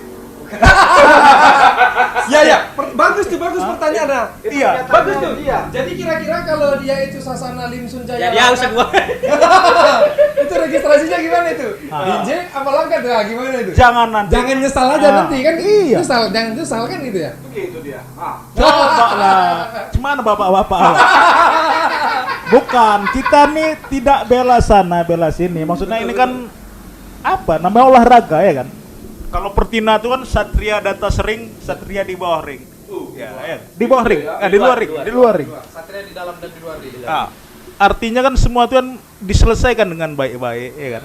Bagus pertanyaannya. Iya. Bagus tuh. Jadi kira-kira kalau dia itu Sasana Lim Sunjaya, Ya usah gua. itu registrasinya gimana itu? Binjai apa langkat ya? Gimana itu? Jangan nanti. Jangan nyesal aja nanti kan? Iya. Nyesal, jangan nyesal kan gitu ya? Begitu dia. Coba lah. Cuman bapak-bapak. Bukan, kita nih tidak bela sana, bela sini. Maksudnya ini kan apa? Namanya olahraga ya kan? Kalau pertina itu kan satria di atas ring, satria di bawah ring. Ya. Di bawah ring, di luar ring, di luar ring. Satria di dalam dan di luar ring. Ah, artinya kan semua itu kan diselesaikan dengan baik-baik, ya kan?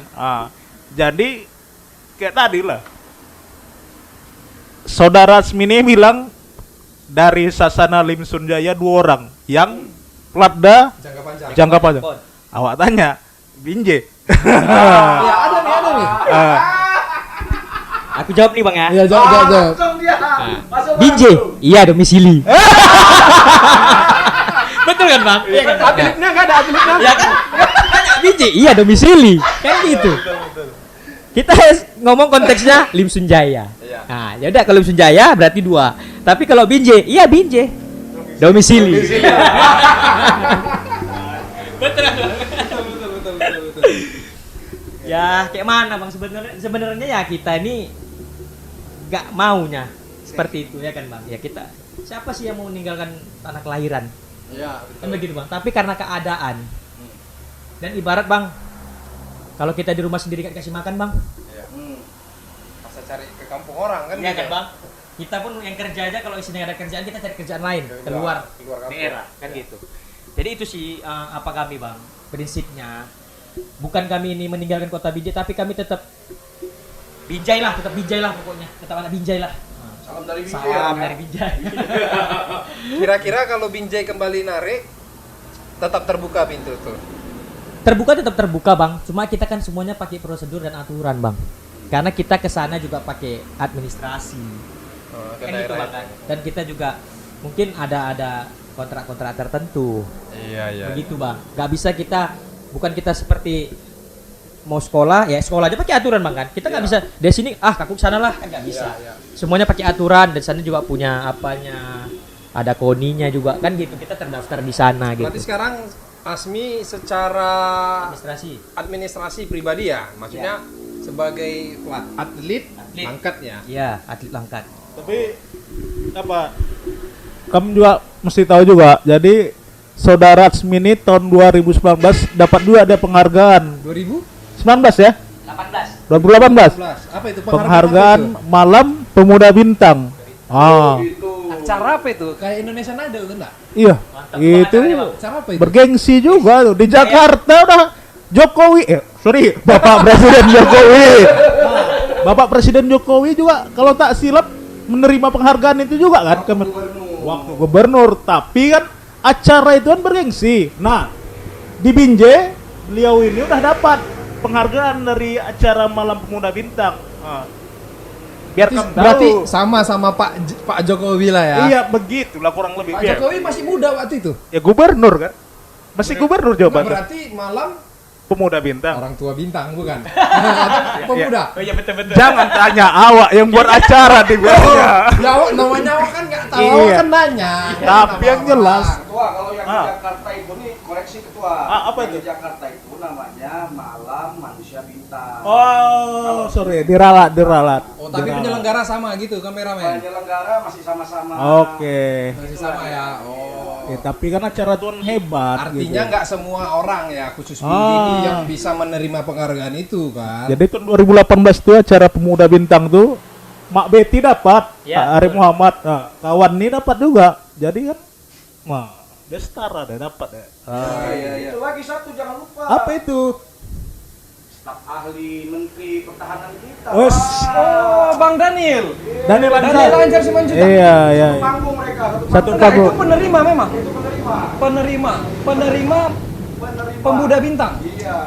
Jadi kayak tadi lah. Saudara Asmini bilang dari Sasana Lim Sunjaya 2 orang yang platda Jangka panjang. jangka panjang. Awak tanya, Binjai. Ya ada nih. Aku jawab nih Bang ya. Iya, jawab. Langsung dia. Masuk Binjai, langsung. iya domisili. Betul kan Bang? Iya kan? Atletnya enggak ada atletnya. Ya kan? Tanya Binjai, iya domisili. Kan gitu. Kita ngomong konteksnya Lim Sunjaya. Nah, ya udah kalau Lim Sunjaya berarti 2. Tapi kalau Binjai, iya Binjai. Domisili. Betul. Ya, kayak mana Bang sebenarnya ya kita ini nggak maunya seperti itu ya kan Bang. Ya kita siapa sih yang mau meninggalkan tanah kelahiran? Iya, Kan begitu Bang. Tapi karena keadaan dan ibarat Bang, kalau kita di rumah sendiri kan kasih makan Bang, Masa cari ke kampung orang kan? ya kan Bang. Kita pun yang kerja aja kalau isinya ada kerjaan kita cari kerjaan lain keluar kampung. daerah kan gitu. Jadi itu sih apa kami Bang prinsipnya. Bukan kami ini meninggalkan kota Binjai, tapi kami tetap Binjai lah pokoknya, tetap anak Binjai lah. Salam dari Binjai. Salam dari Binjai. Kira-kira kalau Binjai kembali narik, tetap terbuka pintu tuh. Tetap terbuka Bang. Cuma kita kan semuanya pakai prosedur dan aturan Bang. Karena kita ke sana juga pakai administrasi. Ke Kan gitu daerah. Bang kan. Dan kita juga mungkin ada kontrak-kontrak tertentu. Iya. Begitu Bang. Gak bisa bukan kita seperti mau sekolah ya sekolah aja pakai aturan Bang kan. Kita nggak bisa dari sini kaku sana lah kan nggak bisa. Semuanya pakai aturan dan sana juga punya apanya. Ada koninya juga kan gitu. Kita terdaftar di sana gitu. Berarti sekarang Asmi secara administrasi pribadi ya, maksudnya sebagai atlet angkat ya. Iya, atlet langkat. Tapi apa? Kamu juga mesti tahu juga. Jadi Saudara Asmini tahun 2019 dapat juga ada penghargaan. 2018. 19 ya? 2018. Apa itu Penghargaan Malam Pemuda Bintang. Acara apa itu? Kayak Indonesian Idol tuh enggak? Iya. Itu Acara apa itu? bergengsi juga tuh di Jakarta udah Jokowi. Bapak Presiden Jokowi. Bapak Presiden Jokowi juga kalau tak silap menerima penghargaan itu juga kan waktu gubernur. Tapi kan acara itu kan bergengsi. Nah, di Binjai beliau ini udah dapat penghargaan dari acara Malam Pemuda Bintang. Biar kamu tahu. Berarti sama Pak Jokowi lah ya. Iya, begitulah kurang lebih. Pak Jokowi masih muda waktu itu. Ya gubernur kan. Masih gubernur jawabannya. Berarti malam Pemuda Bintang. orang tua bintang bukan? Atau pemuda? Oh iya betul. Jangan tanya awak yang buat acara di biasanya. Ya awak namanya awak kan nggak tahu, Iya. awak kan nanya. Tapi yang jelas Ketua, kalau yang di Jakarta itu nih koreksi ketua. Apa Yang itu? di Jakarta itu namanya Malam Manusia Bintang. oh, sorry, diralat. Oh, tapi penyelenggara sama gitu, kameramen. Penyelenggara masih sama-sama. Oke. Masih sama ya. Oh. Ya, tapi kan acara tuan hebat. Artinya gitu. nggak semua orang ya, khusus Ah. begini yang bisa menerima penghargaan itu kan. Jadi tahun 2018 tuh acara Pemuda Bintang tuh Mak Betty dapat, Ya, Pak Arif Muhammad, kawan ini dapat juga. Jadi kan, dia setara deh dapat ya. Itu lagi satu jangan lupa. Apa itu? Staf ahli Menteri Pertahanan kita. Wes. Oh, Bang Daniel. Daniel Daniel Ansar. Anjar Simanjuntak. Iya. Panggung mereka. Satu Nah, panggung. itu penerima memang. Itu penerima. Penerima pemuda bintang. Iya.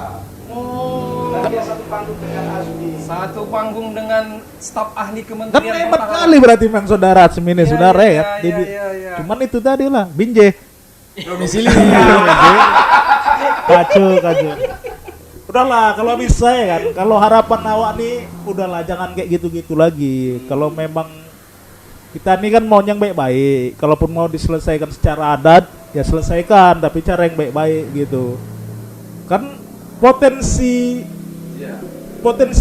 Oh. Dia satu panggung dengan Azmi. Satu panggung dengan staf ahli Kan Kementerian hebat Pertahanan. kali berarti memang saudara Azmi ini, Iya, saudara iya, ya. iya, iya. Cuman itu tadi lah, Binjai. Domisili. Kacau. Udahlah, kalau bisa ya kan, kalau harapan awak nih, udahlah jangan kayak gitu-gitu lagi. Kalau memang kita nih kan mau yang baik-baik, kalaupun mau diselesaikan secara adat, ya selesaikan, tapi cara yang baik-baik gitu. Kan potensi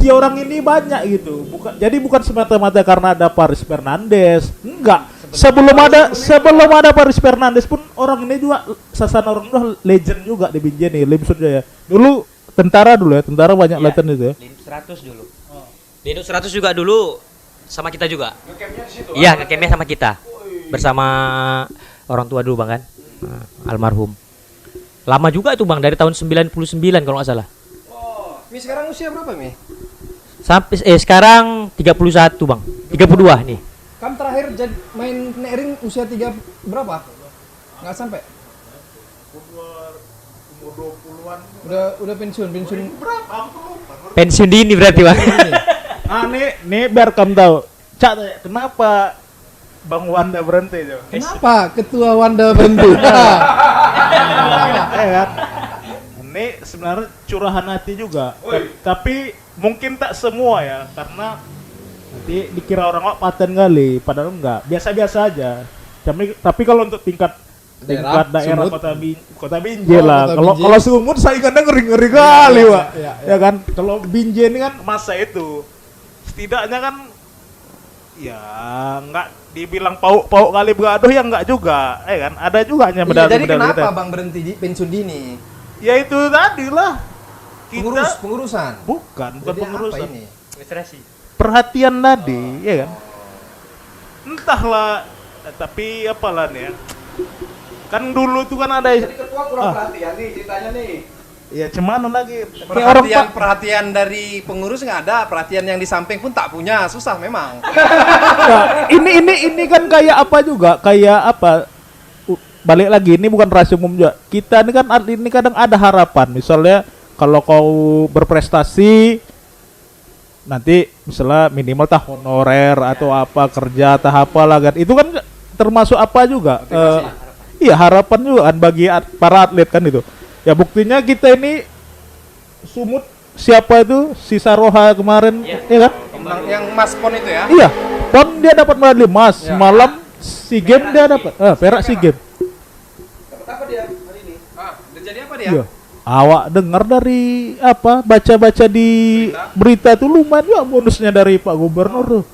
orang ini banyak gitu. Jadi bukan semata-mata karena ada Paris Fernandes, enggak. Sebelum ada Paris Fernandes pun orang ini juga Sasana orang itu legend juga di Binjai nih, Lim Sun Jaya. Dulu tentara banyak latihan itu ya. Linux 100 dulu. Linux 100 juga dulu sama kita juga. Ngecampnya di situ. Iya, ngekemnya sama kita. Bersama orang tua dulu Bang kan. Almarhum. Lama juga itu Bang, dari tahun 99 kalau nggak salah. Mi sekarang usia berapa, Mi? Sampai sekarang 31 Bang. 32 nih. Kan terakhir main nering usia berapa? Nggak sampai. Umur 20-an. Udah pensiun. Pensiun dini berarti Bang. Nih biar kamu tahu. Cak, kenapa Bang Wanda berhenti tuh? Kenapa Ketua Wanda berhenti? Kan? Ini sebenarnya curahan hati juga. Tapi mungkin tak semua ya, karena nanti dikira orang kok paten kali, padahal enggak. Biasa-biasa aja. Tapi kalau untuk tingkat daerah Sumut. kota Binjai lah. Kota Binjai. Kalau Sumut saingannya ngeri-ngeri kali, Pak. iya. Ya kan? Kalau Binjai ini kan masa itu setidaknya kan ya enggak dibilang pauk kali begaduh ya enggak juga. Kan? Ada juga hanya Iya, jadi medali-medali kenapa kita. Bang berhenti di pensiun dini? Ya itu tadi lah. Kita Pengurusan. bukan Jadi pengurusan. apa ini? Administrasi. Perhatian tadi, ya kan? Entahlah, tapi apalah nih ya. Kan dulu tuh kan ada Jadi ketua kurang perhatian nih ceritanya nih. ya cuman lagi kayak orang Pak. Perhatian dari pengurus nggak ada, perhatian yang di samping pun tak punya, susah memang. Ya, ini kan kayak apa juga, kayak apa? Balik lagi ini bukan rahasia umum juga. Kita ini kan ini kadang ada harapan. Misalnya kalau kau berprestasi nanti misalnya minimal tah honorer atau apa kerja tah apalah kan. Itu kan termasuk apa juga? Iya, harapan juga kan bagi para atlet kan itu. Ya buktinya kita ini Sumut siapa itu si Saroha kemarin, ya kan? Yang Mas Pon itu ya? Iya, PON dia dapat medali emas, Ya. malam SEA Games dia dapat, perak SEA Games. Dapat apa dia hari ini? Udah jadi apa dia? Iya. Awak dengar dari apa? Baca-baca di berita tuh lumayan juga bonusnya dari Pak Gubernur tuh.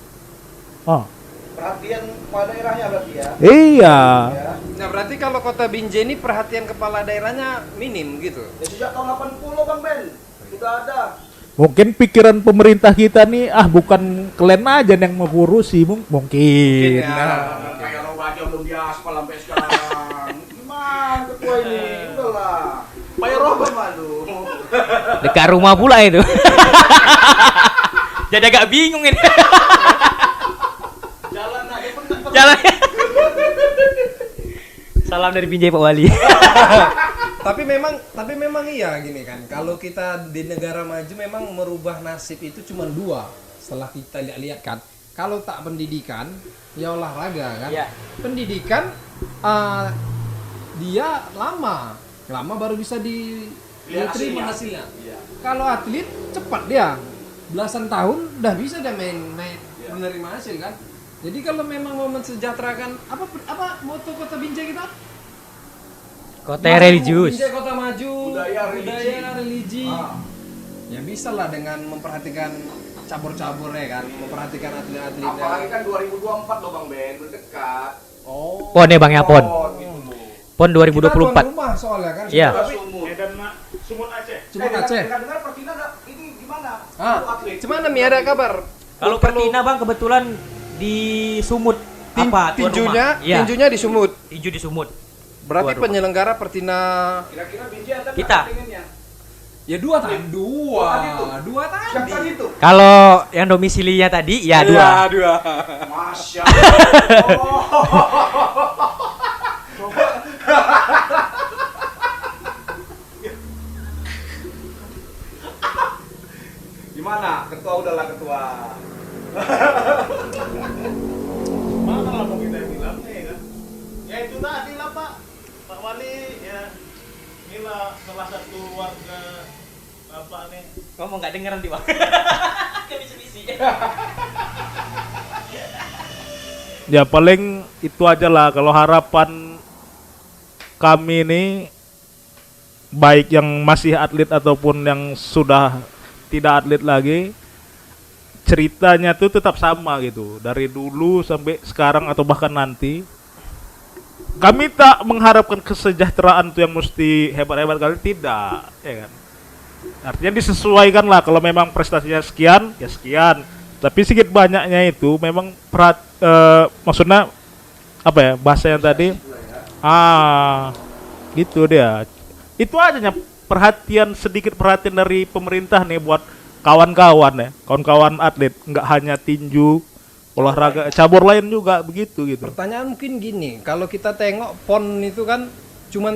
Perhatian kepala daerahnya berarti ya. Iya. Ya. Nah berarti kalau kota Binjai ini perhatian kepala daerahnya minim gitu? Ya, sejak tahun 80 Bang Ben sudah ada. Mungkin pikiran pemerintah kita nih bukan kalian aja yang mengurusi mungkin. Kayak lo aja belum diaspal sampai sekarang. Gimana ketua ini? Udahlah. Bayar roba malu. Dekat rumah pula itu. Jadi agak bingung ini. Jalan aja pun tak pernah. Jalan. Salam dari Binjai Pak Wali. Tapi memang iya gini kan. Kalau kita di negara maju memang merubah nasib itu cuma dua. Setelah kita lihat kan. Kalau tak pendidikan, ya olahraga kan. Iya. Pendidikan dia lama baru bisa diterima hasilnya. Kalau atlet cepat dia. Belasan tahun udah bisa dia main menerima hasil kan. Jadi kalau memang mau mensejahterakan apa moto kota Binjai kita? Kota yang religius. Binjai kota maju, Budaya, religi. Ya bisa lah dengan memperhatikan cabur-caburnya kan, memperhatikan atlet-atletnya. Apalagi kan 2024 loh Bang Ben, mendekat. Oh. Pon ya Bang ya Pon. Gitu loh. Pon Kita tuan 2024. rumah soalnya kan. Iya. Tapi Sumut. Sumut Aceh. Cuma Aceh. Dengar Pertina ini gimana? Atlet. Cuman Mi ada kabar? Kalau Pertina Bang kebetulan di Sumut. Apa? Tuan rumah. Iya. Tinjunya di Sumut. Tinju di Sumut. Berarti Tuan rumah. penyelenggara Pertina Kira-kira Binjai ada Kita. pengennya? ya dua Siapa tadi. itu? Kalau yang domisilinya tadi ya dua. Masya Allah. Gimana? Ketua udahlah ketua. Mana lah mau kita bilang nih kan? Ya itu tadi lah Pak Wali ya. Inilah salah satu warga apa nih? Ngomong nggak dengeran di bang. Kebisi-bisi. Ya paling itu aja lah kalau harapan kami ini baik yang masih atlet ataupun yang sudah tidak atlet lagi, ceritanya tuh tetap sama gitu dari dulu sampai sekarang atau bahkan nanti. Kami tak mengharapkan kesejahteraan tuh yang mesti hebat-hebat kali, tidak, ya kan. Artinya disesuaikan lah, kalau memang prestasinya sekian ya sekian, tapi sedikit banyaknya itu memang maksudnya apa ya bahasanya tadi, gitu dia. Itu aja sedikit perhatian dari pemerintah nih buat kawan-kawan ya, kawan-kawan atlet, nggak hanya tinju, olahraga cabur lain juga begitu gitu. Pertanyaan mungkin gini, kalau kita tengok PON itu kan cuman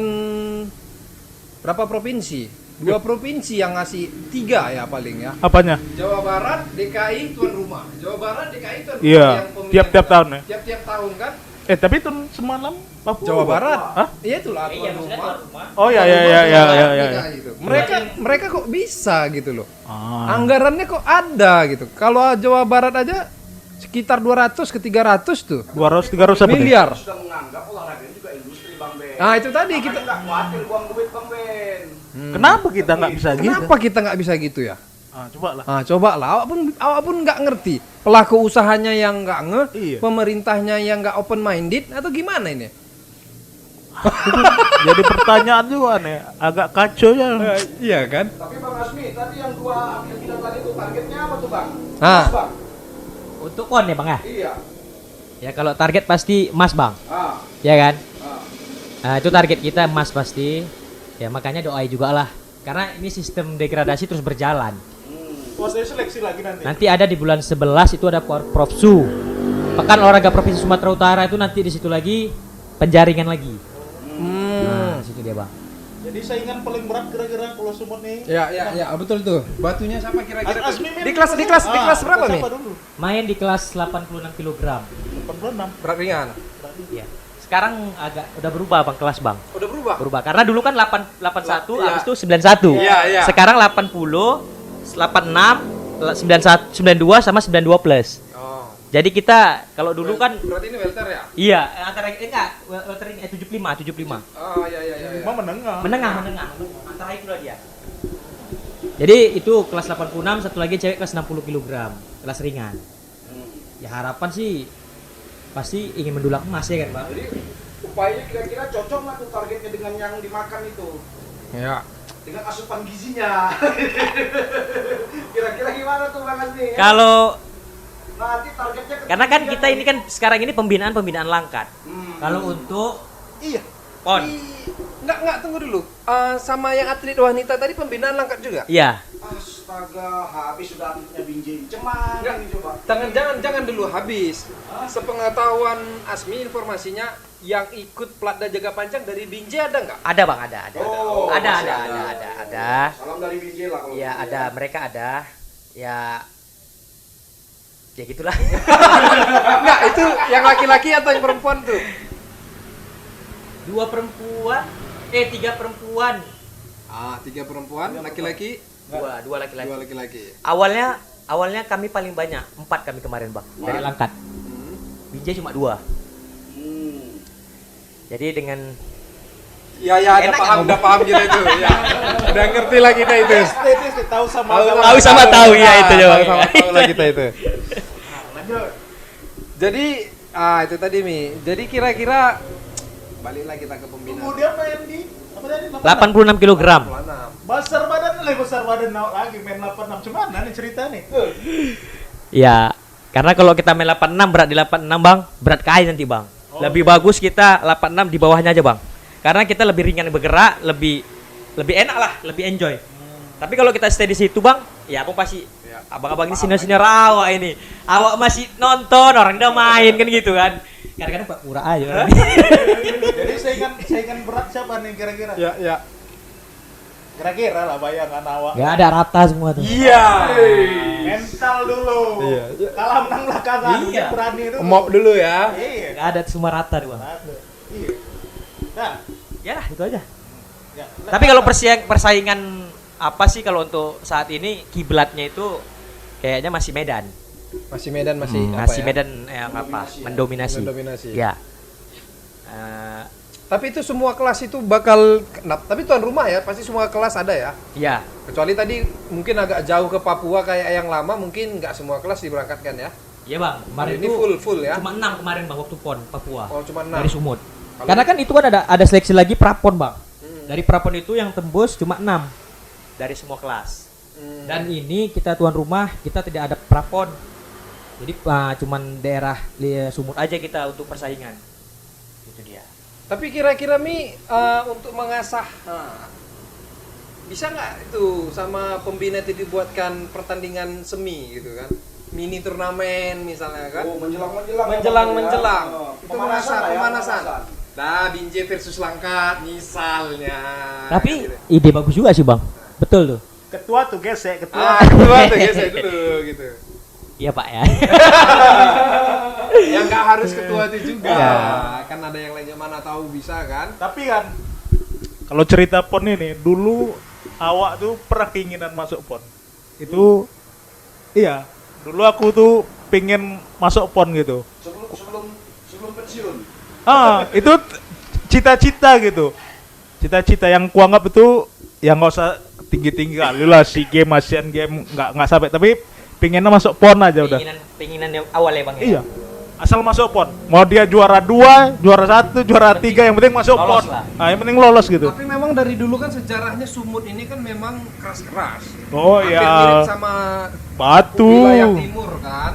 berapa provinsi? 2 provinsi yang ngasih 3 ya paling ya. Apanya? Jawa Barat, DKI tuan rumah. Jawa Barat, DKI tuan rumah. Iya, yang pemilihan tiap-tiap tahun ya. Tiap-tiap tahun kan. Tapi itu semalam Papua. Jawa Barat. Hah? Iya itulah Iya, tuan maksudnya rumah. tuan rumah. Oh ya. DKI itu. Mereka kok bisa gitu loh. Anggarannya kok ada gitu. Kalau Jawa Barat aja sekitar 200 ke 300 tuh 200-300 apa nih? miliar. Sudah menganggap olahraga ini juga industri Bang Ben. Nah itu tadi Makanya kita. nggak khawatir buang duit Bang Ben. Kenapa kita nggak bisa gitu? Kenapa kita nggak bisa gitu ya? Coba lah. Coba lah, awak pun nggak ngerti. Pelaku usahanya yang nggak Iya. pemerintahnya yang nggak open minded atau gimana ini? Jadi pertanyaan juga nih, agak kacau ya. Iya kan? Tapi Bang Asmi, tadi yang 2 atlet kita tadi itu targetnya apa tuh Bang? Ah. Mas, Bang? Untuk PON ya bang ya? Iya. Ya kalau target pasti emas bang, Ah, ya kan? ah. Itu target kita emas pasti. Ya makanya doai juga lah, karena ini sistem degradasi terus berjalan. Oh, saya seleksi lagi nanti. Nanti ada di bulan 11 itu ada Profsu. Pekan Olahraga Provinsi Sumatera Utara itu nanti di situ lagi penjaringan lagi. Nah, situ dia bang. Jadi saingan paling berat kira-kira kalau sumut nih. Ya betul tuh. Batunya siapa kira-kira? Asmi main Di kelas berapa nih? Siapa dulu? Main di kelas 86 kg. 86. Berat ringan. Ya. Sekarang agak udah berubah bang kelas bang. Udah berubah. Berubah karena dulu kan 81 Iya. habis itu 91. Iya. Sekarang 80, 86, 91, 92 sama 92 plus. Oh. Jadi kita kalau dulu kan Berarti ini welter ya? iya antara enggak welter ini 75. Oh iya. Cuma menengah. Menengah. Antara itu lah dia. Jadi itu kelas 86, satu lagi cewek kelas 60 kg, kelas ringan. Ya harapan sih pasti ingin mendulang emas ya kan, Bang? Jadi upayanya kira-kira cocok nggak tuh targetnya dengan yang dimakan itu? Ya. Dengan asupan gizinya. Kira-kira gimana tuh Bang Asmi? Kalau Nanti targetnya karena kan kita ini kan sekarang ini pembinaan langkat. Kalau untuk Iya. PON. Enggak tunggu dulu. Sama yang atlet wanita tadi pembinaan langkat juga. Iya. Astaga, habis sudah atletnya Binjai. Cuman Enggak. ini coba. Jangan dulu habis. Sepengetahuan Asmi informasinya yang ikut Platda Jaga Panjang dari Binjai ada nggak? Ada Bang, ada. Oh, ada. masih Salam dari Binjai lah kalau Ya gitu ada, mereka ada. Ya gitulah. Enggak, itu yang laki-laki atau yang perempuan tuh? 3 perempuan. 3 perempuan, laki-laki, Dua laki-laki. 2 laki-laki. Awalnya kami paling banyak, 4 kami kemarin Bang, dari langkat. Binjai cuma 2. Jadi dengan Ya ada Enak paham, nggak udah paham kita itu. Ya. Udah ngerti lah kita itu. Tahu sama tahu sama tahu ya itu ya Bang. Sama tahu lah kita itu. Lanjut. Jadi itu tadi Mi. Jadi kira-kira baliklah kita ke pembinaan. Kemudian main di apa tadi? 86 kg. 86. Besar badan naik lagi main 86. Cuman nih cerita nih. Ya, karena kalau kita main 86 berat di 86 Bang, berat kain nanti Bang. Lebih bagus kita 86 di bawahnya aja Bang. Karena kita lebih ringan bergerak, lebih enak lah, lebih enjoy. Tapi kalau kita stay di situ Bang, ya Abang pasti abang-abang ini senior awak ini. Awak masih nonton, orang udah main kan gitu kan. Kadang-kadang Pak pura aja orang. Jadi saingan berat siapa nih kira-kira? Ya. Kira-kira lah bayangan awak. Nggak ada rata semua tuh. Iya. Mental dulu. Iya. Kalah menang belakangan. Iya. Berani dulu. Mob dulu ya. Iya. Nggak ada semua rata tuh bang. Iya. Nah, Ya itu aja. ya. Tapi kalau persaingan apa sih kalau untuk saat ini kiblatnya itu kayaknya masih Medan. Masih Medan masih Masih ya? Medan yang apa? Mendominasi. Mendominasi. Ya. Eh, Tapi itu semua kelas itu bakal tapi tuan rumah ya, pasti semua kelas ada ya. ya. Kecuali tadi mungkin agak jauh ke Papua kayak yang lama, mungkin nggak semua kelas diberangkatkan ya. Iya bang. Kemarin Ini itu full ya. cuma 6 kemarin bang waktu PON Papua. Oh, cuma 6. Dari Sumut. Karena kan itu kan ada seleksi lagi prapon bang. Dari prapon itu yang tembus cuma 6 dari semua kelas. Dan ini kita tuan rumah, kita tidak ada prapon. Jadi cuman daerah Sumut aja kita untuk persaingan. Itu dia. Tapi kira-kira untuk mengasah, bisa nggak itu sama pembina itu dibuatkan pertandingan semi gitu kan? Mini turnamen misalnya kan? Oh, menjelang. Menjelang. Itu Pemanasan lah ya, pemanasan. Nah, Binjai versus Langkat misalnya. Tapi ide bagus juga sih bang. Betul tuh. Ketua tuh gesek, ketua. Ketua tuh geser dulu gitu. Iya pak ya. Ya nggak harus ketua itu juga. Ya. Kan ada yang lainnya mana tahu bisa kan? Tapi kan kalau cerita PON ini dulu awak tuh pernah keinginan masuk PON. Itu iya, dulu aku tuh pengen masuk PON gitu. Sebelum pensiun. Itu cita-cita gitu. Cita-cita yang kuanggap itu yang nggak usah tinggi-tinggi kali lah, SEA Games, Asian Games nggak sampai, tapi pengennya masuk PON aja udah. Penginan yang awal ya bang. Iya. Asal masuk PON. Mau dia juara 2, juara 1, juara 3, yang penting masuk Lolos PON. lah. Nah, yang penting lolos gitu. Tapi memang dari dulu kan sejarahnya Sumut ini kan memang keras-keras. Oh Hampir ya. mirip sama Batu. wilayah timur kan.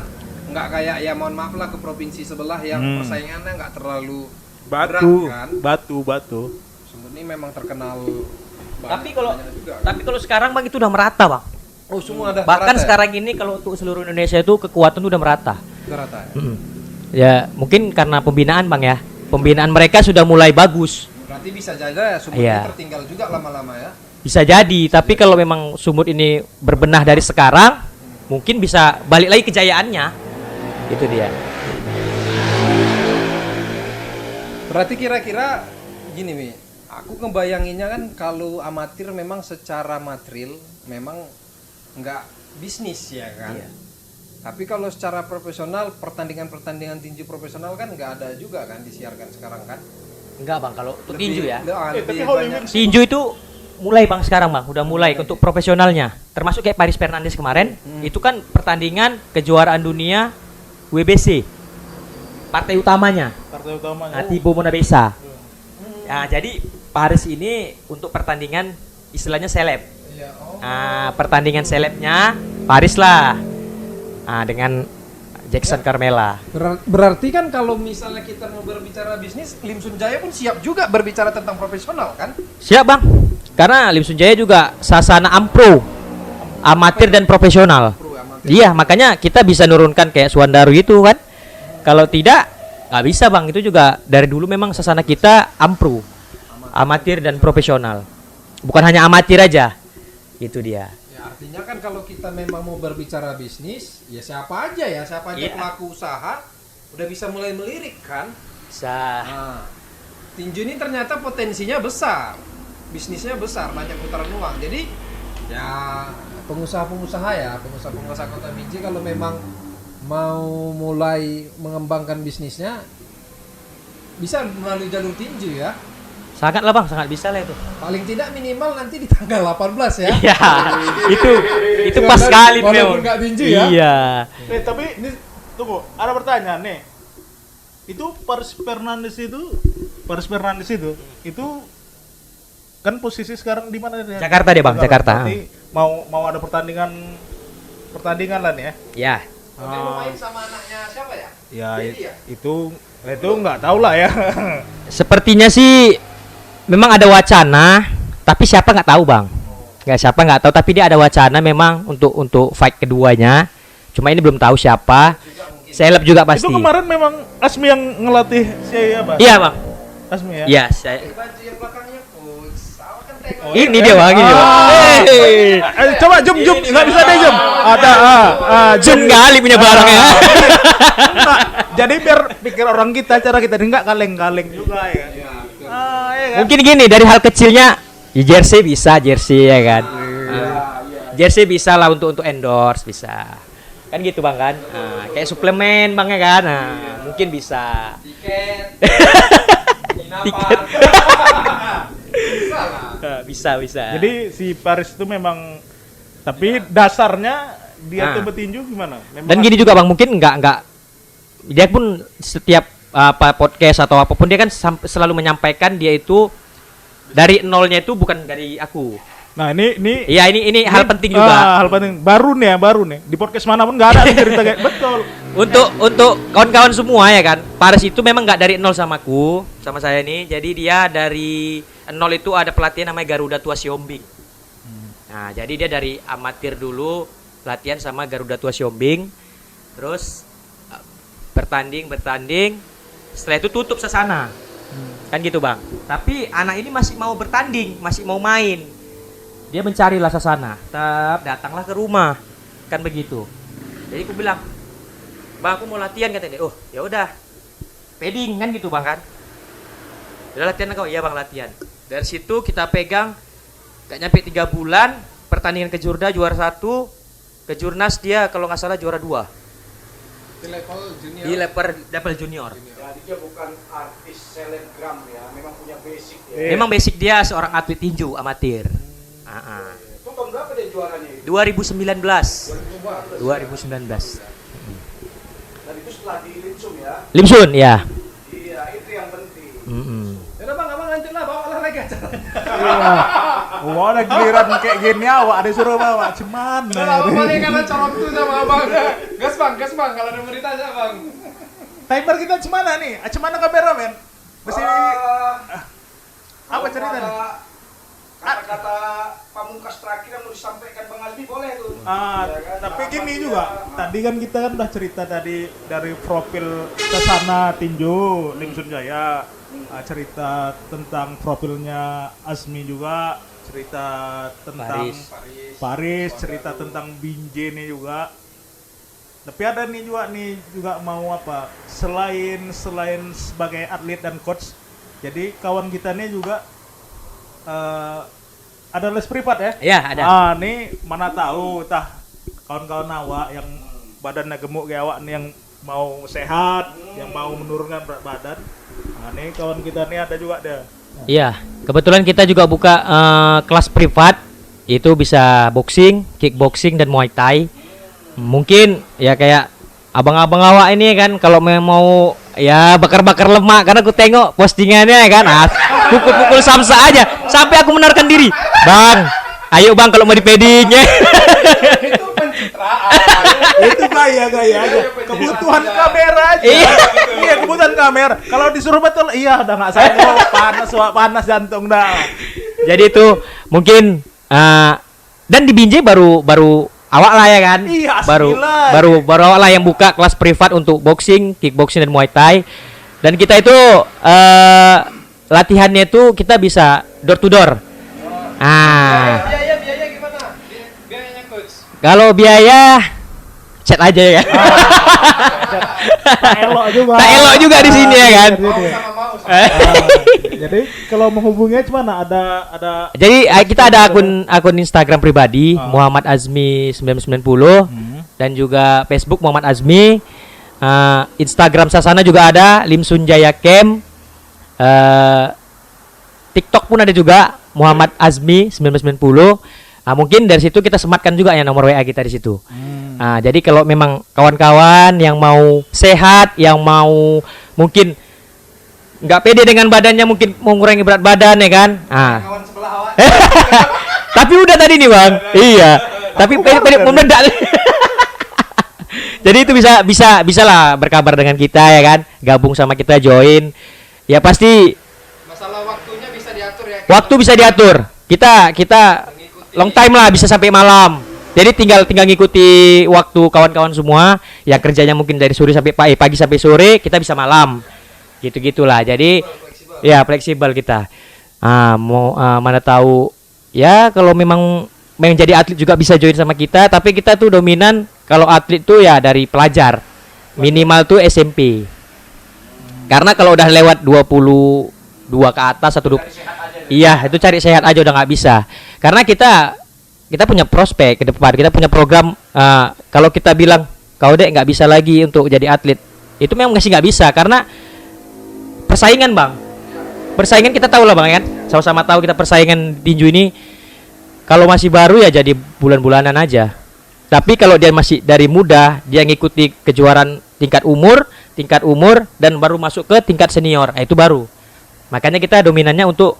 Nggak kayak ya mohon maaf lah ke provinsi sebelah yang persaingannya nggak terlalu berat kan. Batu. Sumut ini memang terkenal. Tapi kalau banyak juga, kan? tapi kalau sekarang bang itu udah merata bang. Oh semua ada Bahkan merata sekarang ini kalau untuk seluruh Indonesia itu kekuatan tuh udah merata. ya? Udah rata ya? Ya mungkin karena pembinaan bang ya. Pembinaan mereka sudah mulai bagus. Berarti bisa saja ya Sumut Iya. ini tertinggal juga lama-lama ya. Bisa jadi. Tapi kalau memang Sumut ini berbenah dari sekarang, mungkin bisa balik lagi kejayaannya. Itu dia. Berarti kira-kira gini Mi, aku ngebayanginnya kan kalau amatir memang secara material memang nggak bisnis ya kan. Iya. Tapi kalau secara profesional pertandingan-pertandingan tinju profesional kan nggak ada juga kan disiarkan sekarang kan. Enggak bang, kalau untuk tinju ya. Tapi Holy Wings Tinju itu mulai bang sekarang bang, udah mulai untuk profesionalnya. Termasuk kayak Paris Fernandes kemarin, itu kan pertandingan kejuaraan dunia WBC. Partai utamanya, partai utamanya. Thibaut Monabesa. Nah, jadi Paris ini untuk pertandingan istilahnya seleb. Iya, oh. Nah, pertandingan selebnya Paris lah. Nah, dengan Jackson Carmela. Berarti kan kalau misalnya kita mau berbicara bisnis, Lim Sun Jaya pun siap juga berbicara tentang profesional kan? Siap bang, karena Lim Sun Jaya juga sasana ampro, amatir dan profesional. Pro amatir. Iya, makanya kita bisa nurunkan kayak Suwandaru itu kan. Kalau tidak, nggak bisa bang. Itu juga dari dulu memang sasana kita ampro, amatir dan profesional. Bukan hanya amatir aja. Itu dia. Ya artinya kan kalau kita memang mau berbicara bisnis, ya siapa aja Iya. pelaku usaha udah bisa mulai melirik kan? Bisa. Nah, tinju ini ternyata potensinya besar, bisnisnya besar, banyak putaran uang. Jadi ya pengusaha Kota Binjai kalau memang mau mulai mengembangkan bisnisnya bisa melalui jalur tinju ya. Sangat lah bang, sangat bisa lah itu. Paling tidak minimal nanti di tanggal 18 ya. Iya, itu pas sekali Walaupun Mel. nggak tinju ya. Iya. Tapi ini tunggu, ada pertanyaan nih. Itu Paris Fernandes itu kan posisi sekarang di mana dia? Jakarta dia, Bang, Jakarta. Berarti mau ada pertandingan lah nih ya. Ya. Tapi mau main sama anaknya siapa ya? Ya Jadi ya? itu nggak tahu lah ya. Sepertinya sih memang ada wacana, tapi siapa nggak tahu bang. Siapa nggak tahu, tapi dia ada wacana memang untuk fight keduanya. Cuma ini belum tahu siapa. Seleb juga pasti. Itu kemarin memang Asmi yang ngelatih si apa? Iya bang. Asmi ya. Iya, saya. Baju yang belakangnya coach, awak kan Ini dia bang, ini bang. Coba jum nggak bisa deh jum. Ada Jum kali punya barangnya. Nah, jadi biar pikir orang kita cara kita nggak kaleng-kaleng juga ya. Ya kan? Mungkin gini dari hal kecilnya, ya jersey bisa jersey ya kan. Jersey bisa lah untuk endorse bisa. Kan gitu bang kan. Kayak suplemen bang ya kan. Mungkin bisa. Tiket. Bisa. Jadi si Paris itu memang tapi dasarnya dia tuh petinju gimana? Dan gini juga bang, mungkin nggak dia pun setiap podcast atau apapun dia kan selalu menyampaikan dia itu dari nolnya itu bukan dari aku. Nah ini Iya ini hal penting juga. Hal penting baru nih di podcast manapun nggak ada cerita kayak betul. Untuk kawan-kawan semua ya kan, Paris itu memang nggak dari nol sama saya ini. Jadi dia dari nol itu ada pelatihan namanya Garuda Tua Siombing. Nah jadi dia dari amatir dulu latihan sama Garuda Tua Siombing, terus bertanding. Setelah itu tutup sesana, kan gitu bang. Tapi anak ini masih mau bertanding, masih mau main. Dia mencarilah sesana, datanglah ke rumah, kan begitu. Jadi aku bilang, bang aku mau latihan katanya. Oh ya udah, padding kan gitu bang kan. Udah latihan kau, iya bang latihan. Dari situ kita pegang, gak nyampe 3 bulan, pertandingan ke Jurda juara 1, ke Jurnas dia kalau nggak salah juara 2. Di level junior. Jadi dia bukan artis selebgram ya, memang punya basic ya. Memang basic dia seorang atlet tinju amatir. Itu tahun berapa dia juaranya itu? 2019. Dan itu setelah di Limsum ya. Limsun ya. Iya, itu yang penting. Udah bang, abang lanjut lah, bawa olahraga. Wah ada giliran kayak gini awak ada suruh bawa cuman. Abang paling karena colok tuh sama abang. Gas bang, kalau ada berita aja bang. Timer kita cemana nih? Cemana kameramen? Mesti apa Kalau cerita nih? ada kata-kata pamungkas terakhir yang mau disampaikan Bang Azmi boleh tuh. Ya kan? Tapi Apa gini dia? juga. Tadi kan kita kan udah cerita tadi dari profil Sasana tinju Limsun Jaya. Cerita tentang profilnya Azmi juga, cerita tentang Paris, cerita tentang Binjai nih juga. Tapi ada nih juga mau apa? Selain sebagai atlet dan coach, jadi kawan kita nih juga ada les privat ya? Iya, ada. Nih mana tahu kawan-kawan awak yang badannya gemuk kayak awak nih yang mau sehat, yang mau menurunkan berat badan. Nih kawan kita nih ada juga deh. Iya, kebetulan kita juga buka kelas privat. Itu bisa boxing, kickboxing dan muay thai. Mungkin ya kayak abang-abang awak ini kan kalau mau ya bakar-bakar lemak karena aku tengok postingannya kan. Pukul-pukul samsa aja sampai aku menarikan diri. Bang, ayo bang kalau mau di padding ya. Itu pencitraan. Itu gaya aja. Kebutuhan kamera aja. Iya, kebutuhan kamera. Kalau disuruh betul, iya udah nggak sayang. panas jantung dah. Jadi itu mungkin dan di Binjai baru awak lah ya kan. Iya, baru awak lah yang buka kelas privat untuk boxing, kickboxing dan muay thai. Dan kita itu latihannya itu kita bisa door to door. Biaya gimana? Biayanya coach. Kalau biaya chat aja ya. Tak elok juga. Tak elok juga di sini ya kan. Mau. Jadi kalau menghubunginya gimana? Ada Jadi kita ada akun Instagram pribadi Muhammad Azmi 990 dan juga Facebook Muhammad Azmi. Instagram Sasana juga ada Limsun Jaya Camp. TikTok pun ada juga Muhammad Azmi 990. Mungkin dari situ kita sematkan juga ya nomor WA kita di situ. Jadi kalau memang kawan-kawan yang mau sehat, yang mau mungkin nggak pede dengan badannya, mungkin mau mengurangi berat badan ya kan. Kawan sebelah awak. Tapi udah tadi nih bang. Iya. Tapi pede meledak. Jadi itu bisa lah berkabar dengan kita ya kan. Gabung sama kita, join. Ya pasti Masalah waktunya bisa diatur ya. waktu bisa diatur. Kita long time lah, bisa sampai malam. Jadi tinggal ngikuti waktu kawan-kawan semua yang kerjanya mungkin dari sore sampai pagi sampai sore, kita bisa malam. Gitu-gitulah. Jadi ya fleksibel kita. Mana tahu ya kalau memang menjadi atlet juga bisa join sama kita, tapi kita tuh dominan kalau atlet tuh ya dari pelajar. Minimal tuh SMP. Karena kalau udah lewat 22 ke atas atau 20, iya, itu cari sehat aja udah nggak bisa. Karena kita punya prospek ke depan, kita punya program. Kalau kita bilang kau dek nggak bisa lagi untuk jadi atlet, itu memang masih nggak bisa karena persaingan bang. Persaingan kita tahu lah bang kan, sama-sama tahu kita persaingan tinju ini. Kalau masih baru ya jadi bulan-bulanan aja. Tapi kalau dia masih dari muda, dia ngikuti kejuaraan tingkat umur dan baru masuk ke tingkat senior, itu baru. Makanya kita dominannya untuk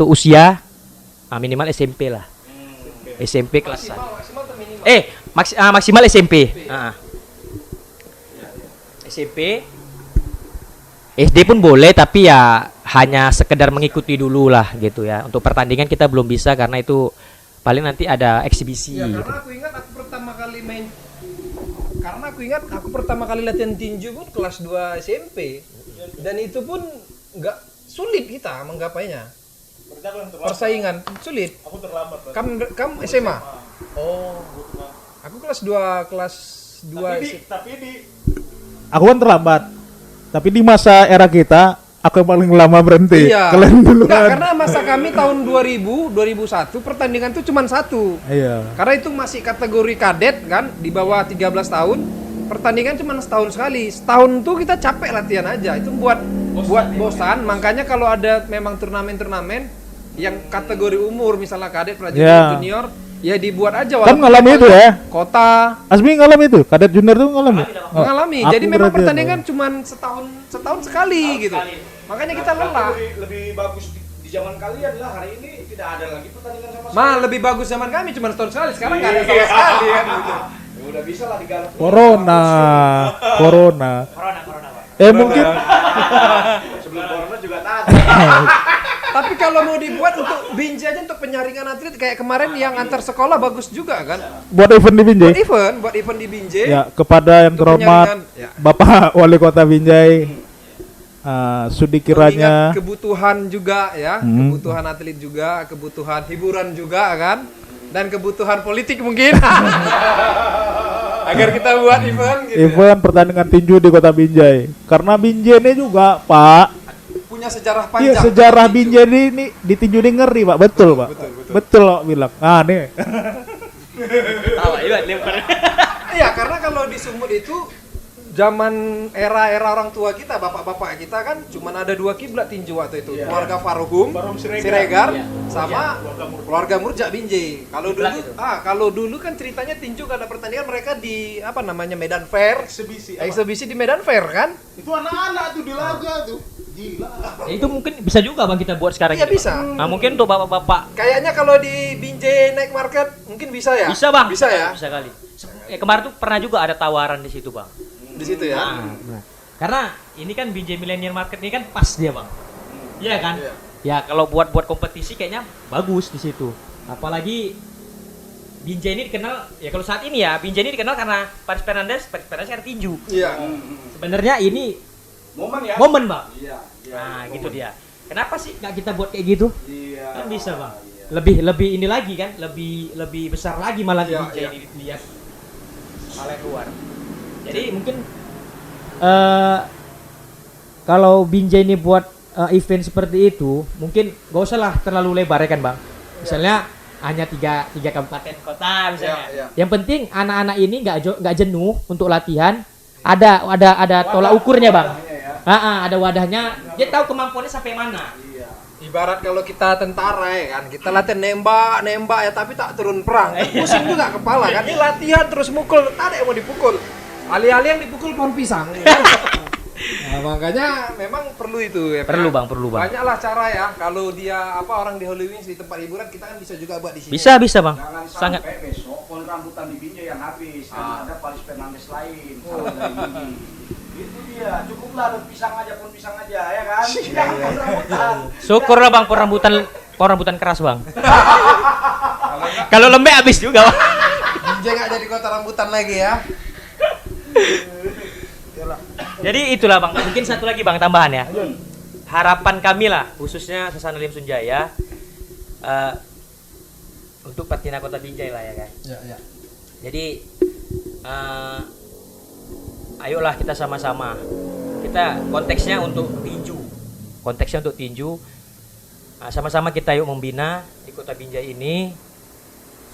usia minimal SMP lah. SMP kelas 1. Maksimal SMP. SMP. SD pun boleh tapi ya hanya sekedar mengikuti dulu lah gitu ya. Untuk pertandingan kita belum bisa karena itu paling nanti ada eksibisi. Ya, gitu. karena aku ingat aku pertama kali latihan tinju pun kelas 2 SMP. Dan itu pun nggak sulit kita menggapainya. Persaingan sulit. Aku terlambat. Kamu SMA? Oh. Aku kelas 2 Tapi di Aku kan terlambat. Tapi di masa era kita, aku yang paling lama berhenti. Iya. Kalian duluan. Enggak, karena masa kami tahun 2001 pertandingan tuh cuma 1. Iya. Karena itu masih kategori kadet kan, di bawah 13 tahun. Pertandingan cuma setahun sekali. Setahun tuh kita capek latihan aja. Itu buat bosan. Makanya kalau ada memang turnamen-turnamen yang kategori umur misalnya kadet, prajurit, Iya. junior, ya dibuat aja. Kan ngalami itu ya. Kota Asmi ngalami itu, kadet junior tuh ngalami. Oh, mengalami. aku Jadi memang berarti pertandingan cuma setahun sekali gitu. Makanya kita lelah. Lebih bagus di zaman kalian lah, hari ini tidak ada lagi pertandingan sama sekali. Lebih bagus zaman kami cuma setahun sekali. Sekarang nggak ada sama sekali kan gitu. Ya udah bisa lah digarap. Corona. Corona, Pak. Mungkin Sebelum corona juga tadi. Tapi kalau mau dibuat untuk binjai aja untuk penyaringan atlet kayak kemarin yang antar sekolah bagus juga kan. buat event di Binjai. Buat event di Binjai. Ya, kepada yang Untuk terhormat penyaringan, ya. Bapak Wali Kota Binjai, sudi Mengingat kiranya kebutuhan juga ya, Hmm. kebutuhan atlet juga, kebutuhan hiburan juga kan, dan kebutuhan politik mungkin. Agar kita buat event gitu. event pertandingan tinju di Kota Binjai. Karena Binjai ini juga, Pak, Punya sejarah iya panjang. sejarah Binjai ini di tinju ini ngeri, Pak. Betul, Pak. Betul Pak bilang. Nih. Tawa juga lempar. Iya, karena kalau di Sumut itu zaman era orang tua kita, bapak-bapak kita kan cuman ada 2 kiblat tinju waktu itu. Keluarga Faruhum, Siregar, sama keluarga Murjak Binjai. Kalau dulu kalau dulu kan ceritanya tinju kalau ada pertandingan mereka di Medan Fair, eksibisi di Medan Fair kan? Itu anak-anak tuh di laga tuh. Gila. Ya, itu mungkin bisa juga bang kita buat sekarang. Iya ini, bisa. Bang. Nah mungkin untuk bapak-bapak Kayaknya kalau di Binjai Night Market mungkin bisa ya? bisa bang. Bisa ya? Bisa kali. Kemarin tuh pernah juga ada tawaran di situ bang. Di situ ya? Karena ini kan BJ Millennial Market ini kan pas dia bang. Iya kan? Ya kalau buat kompetisi kayaknya bagus di situ. Apalagi Binjai ini dikenal ya kalau saat ini ya Binjai ini dikenal karena Paris Fernandes kan tinju. Iya. Sebenarnya ini Momen ya? momen bang. Iya. Nah gitu dia. Kenapa sih nggak kita buat kayak gitu? Iya. Kan bisa bang. Lebih ini lagi kan, lebih besar lagi malah Iya, Binjai iya. ini dilihat malah keluar. Jadi mungkin kalau Binjai ini buat event seperti itu, mungkin gak usah lah terlalu lebar ya kan bang. Misalnya hanya tiga kabupaten kota misalnya. Iya, iya. Yang penting anak-anak ini nggak jenuh untuk latihan. Ada tolak ukurnya bang. Ada wadahnya. Dia tahu kemampuannya sampai mana. Ibarat kalau kita tentara ya kan, kita latihan nembak ya tapi tak turun perang. Pusing juga kepala kan. Ini latihan terus mukul, tak ada yang mau dipukul. Alih-alih yang dipukul pohon pisang. Nah, makanya memang perlu itu ya. Perlu bang. Banyaklah cara ya. Kalau dia orang di Halloween di tempat hiburan kita kan bisa juga buat di sini. Bisa bang. Jangan Sangat. sampai besok pohon rambutan di Binjai yang habis. Kan ada Paris Fernandes lain. Salah dari gigi. Itu dia. Cukuplah ada pisang aja ya kan? Jangan pohon rambutan. Syukurlah bang pohon rambutan keras bang. Kalau lembek habis juga bang. Binjai nggak jadi kota rambutan lagi ya. Jadi itulah bang. Mungkin satu lagi bang tambahan ya. Harapan kami lah khususnya Sasana Lim Sunjaya untuk Pertina Kota Binjai lah ya kan. Ya, ya. Jadi ayolah kita sama-sama. Kita konteksnya untuk tinju. Konteksnya untuk tinju. Sama-sama kita yuk membina di Kota Binjai ini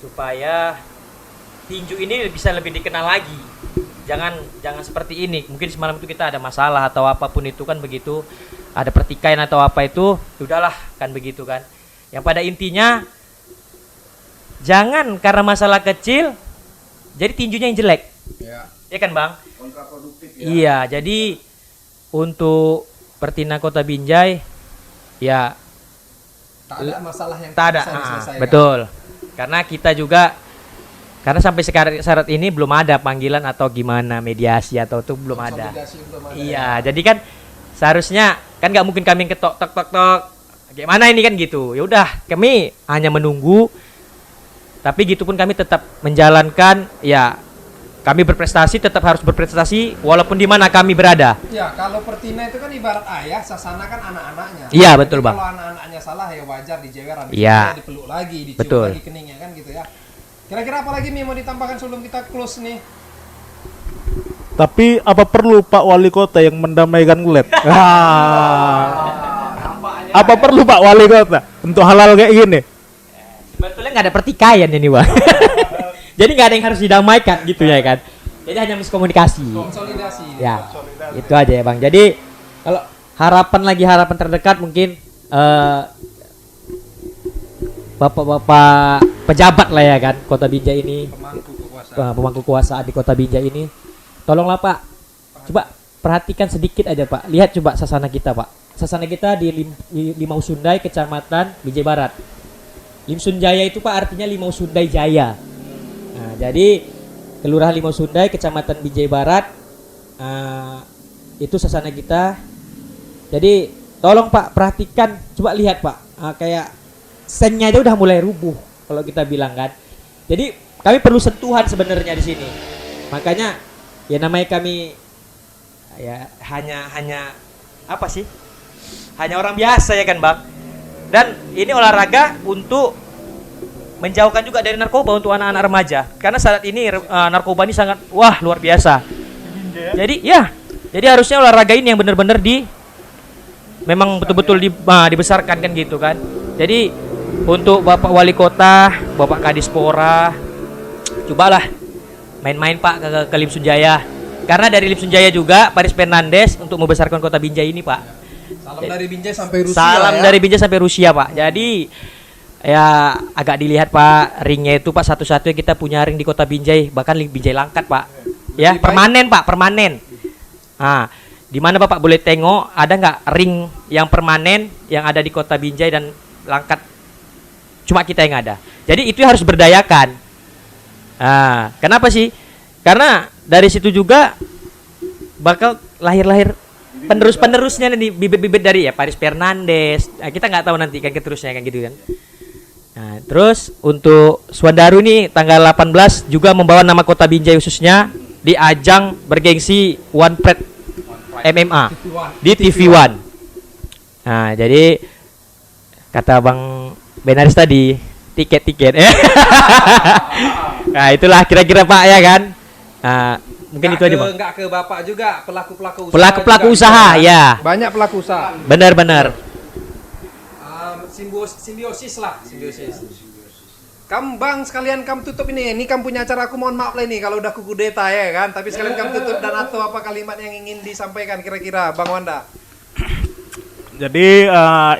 supaya tinju ini bisa lebih dikenal lagi. Jangan seperti ini. Mungkin semalam itu kita ada masalah atau apapun itu kan begitu. Ada pertikaian atau apa itu, udahlah kan begitu kan. Yang pada intinya jangan karena masalah kecil jadi tinjunya yang jelek. Ya. Ya kan, Bang? Kontraproduktif ya. Iya, jadi untuk Pertina Kota Binjai ya Tak ada masalah yang tak ada. bisa diselesaikan. Betul. Karena kita juga karena sampai sekarang saat ini belum ada panggilan atau gimana mediasi atau itu belum ada. Konsolidasi belum ada. Iya, jadi kan seharusnya kan nggak mungkin kami ketok tok tok tok. Gimana ini kan gitu. Ya udah, kami hanya menunggu. Tapi gitu pun kami tetap menjalankan ya kami berprestasi tetap harus berprestasi walaupun di mana kami berada. Ya, kalau Pertina itu kan ibarat ayah, Sasana kan anak-anaknya. Iya, Jadi betul, Bang. Kalau anak-anaknya salah ya wajar dijewer, habis Iya. itu dipeluk lagi, dicium Betul. lagi keningnya kan gitu ya. Kira-kira apa lagi nih mau ditambahkan sebelum kita close nih? Tapi apa perlu Pak Wali Kota yang mendamaikan kulit? Apa perlu Pak Wali Kota untuk hal-hal kayak gini? Sebetulnya nggak ada pertikaian ini, Bang. Jadi nggak ada yang harus didamaikan gitu ya kan. Jadi hanya miskomunikasi. Konsolidasi. Ya, itu aja ya Bang. Jadi kalau harapan terdekat mungkin bapak-bapak pejabat lah ya kan Kota Binjai ini, pemangku kekuasaan di Kota Binjai ini, tolonglah Pak, coba perhatikan sedikit aja Pak. Lihat coba sasana kita Pak. Sasana kita di Limau Sundai, Kecamatan Binjai Barat. Limsun Jaya itu Pak artinya Limau Sundai Jaya. Nah, jadi Kelurahan Limau Sundai, Kecamatan Binjai Barat, itu sasana kita. Jadi tolong Pak perhatikan, coba lihat Pak, kayak sennya aja udah mulai rubuh kalau kita bilang kan. Jadi kami perlu sentuhan sebenarnya di sini. Makanya ya namanya kami ya hanya apa sih? Hanya orang biasa ya kan Bang. Dan ini olahraga untuk menjauhkan juga dari narkoba untuk anak-anak remaja karena saat ini narkoba ini sangat luar biasa. Jadi harusnya olahraga ini yang benar-benar memang betul-betul dibesarkan kan gitu kan. Jadi untuk Bapak Wali Kota, Bapak Kadispora, cobalah main-main Pak ke Limsun Jaya. Karena dari Limsun Jaya juga Paris Fernandes untuk membesarkan Kota Binjai ini Pak. Salam dari Binjai sampai Rusia. Salam ya. dari Binjai sampai Rusia Pak. Jadi ya agak dilihat Pak, ringnya itu Pak satu-satunya kita punya ring di Kota Binjai, bahkan Binjai Langkat Pak. Ya, permanen Pak, permanen. Di mana Bapak boleh tengok ada nggak ring yang permanen yang ada di Kota Binjai dan Langkat? Cuma kita yang ada. Jadi itu harus berdayakan. Kenapa sih? Karena dari situ juga bakal lahir penerus-penerusnya nih, bibit-bibit dari ya Paris Fernandes. Kita nggak tahu nanti kan keterusnya kan gitu kan. Nah, terus untuk Swandaru nih tanggal 18 juga membawa nama Kota Binjai khususnya di ajang bergengsi One Pride MMA di TV One. Nah, jadi kata Bang Benaris tadi tiket. Nah, itulah kira-kira Pak ya kan. Mungkin itu aja Bang. Enggak ke Bapak juga, pelaku-pelaku usaha. Pelaku-pelaku juga usaha bisa. ya. Banyak pelaku usaha. Benar-benar. Simbiosis lah, simbiosis. Kamu Bang sekalian kamu tutup ini kamu punya acara, aku mohon maaf lah ini kalau udah kudeta ya kan, tapi sekalian kamu tutup dan atau apa kalimat yang ingin disampaikan kira-kira Bang Wanda. Jadi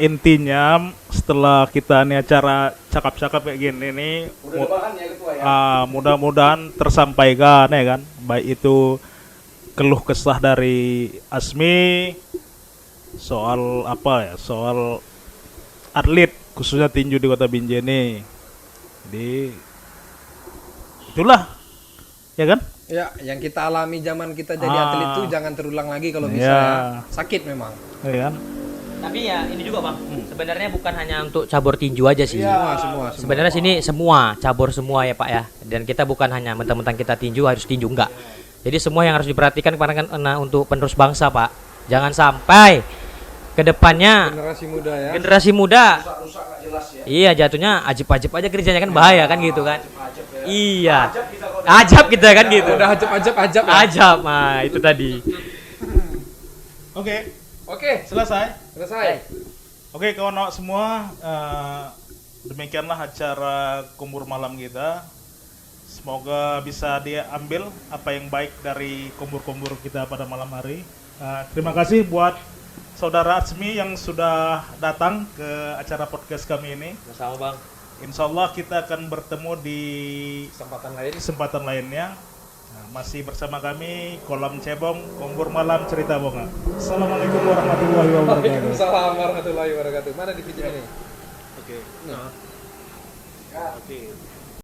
intinya setelah kita nih acara cakap-cakap kayak gini nih, Udah rebahan ya ketua ya. mudah-mudahan tersampaikan ya kan, baik itu keluh kesah dari Asmi soal apa ya, soal atlet khususnya tinju di Kota Binjai ini. Jadi itulah ya kan. Ya, yang kita alami zaman kita jadi atlet itu jangan terulang lagi kalau bisa Ya. ya. Sakit memang. Ya kan. Tapi ya ini juga Bang, sebenarnya bukan hanya untuk cabur tinju aja sih. Semua. Sebenarnya sini semua cabur semua ya Pak ya. Dan kita bukan hanya mentang-mentang kita tinju harus tinju enggak. Jadi semua yang harus diperhatikan karena kan untuk penerus bangsa Pak. Jangan sampai kedepannya Generasi muda ya. generasi muda, Rusak nggak jelas ya. iya jatuhnya ajib-ajib aja kerjanya kan bahaya kan gitu kan. Ajab ya. Iya, Ajab kita kalau ajab kita kan gitu. Udah ajab ya. Ajab, nah itu tadi. Oke, Oke, selesai. selesai. Oke kawan semua, demikianlah acara kumpul malam kita. Semoga bisa diambil apa yang baik dari kumpul-kumpul kita pada malam hari. Terima kasih buat saudara Atsmi yang sudah datang ke acara podcast kami ini. Sama Bang. Insya Allah kita akan bertemu di Kesempatan lain. lainnya. Masih bersama kami Kolam Cebong, Kumpul Malam Cerita Bonga. Assalamualaikum warahmatullahi wabarakatuh. Waalaikumsalam warahmatullahi wabarakatuh. Mana di video ini? Oke. Oke.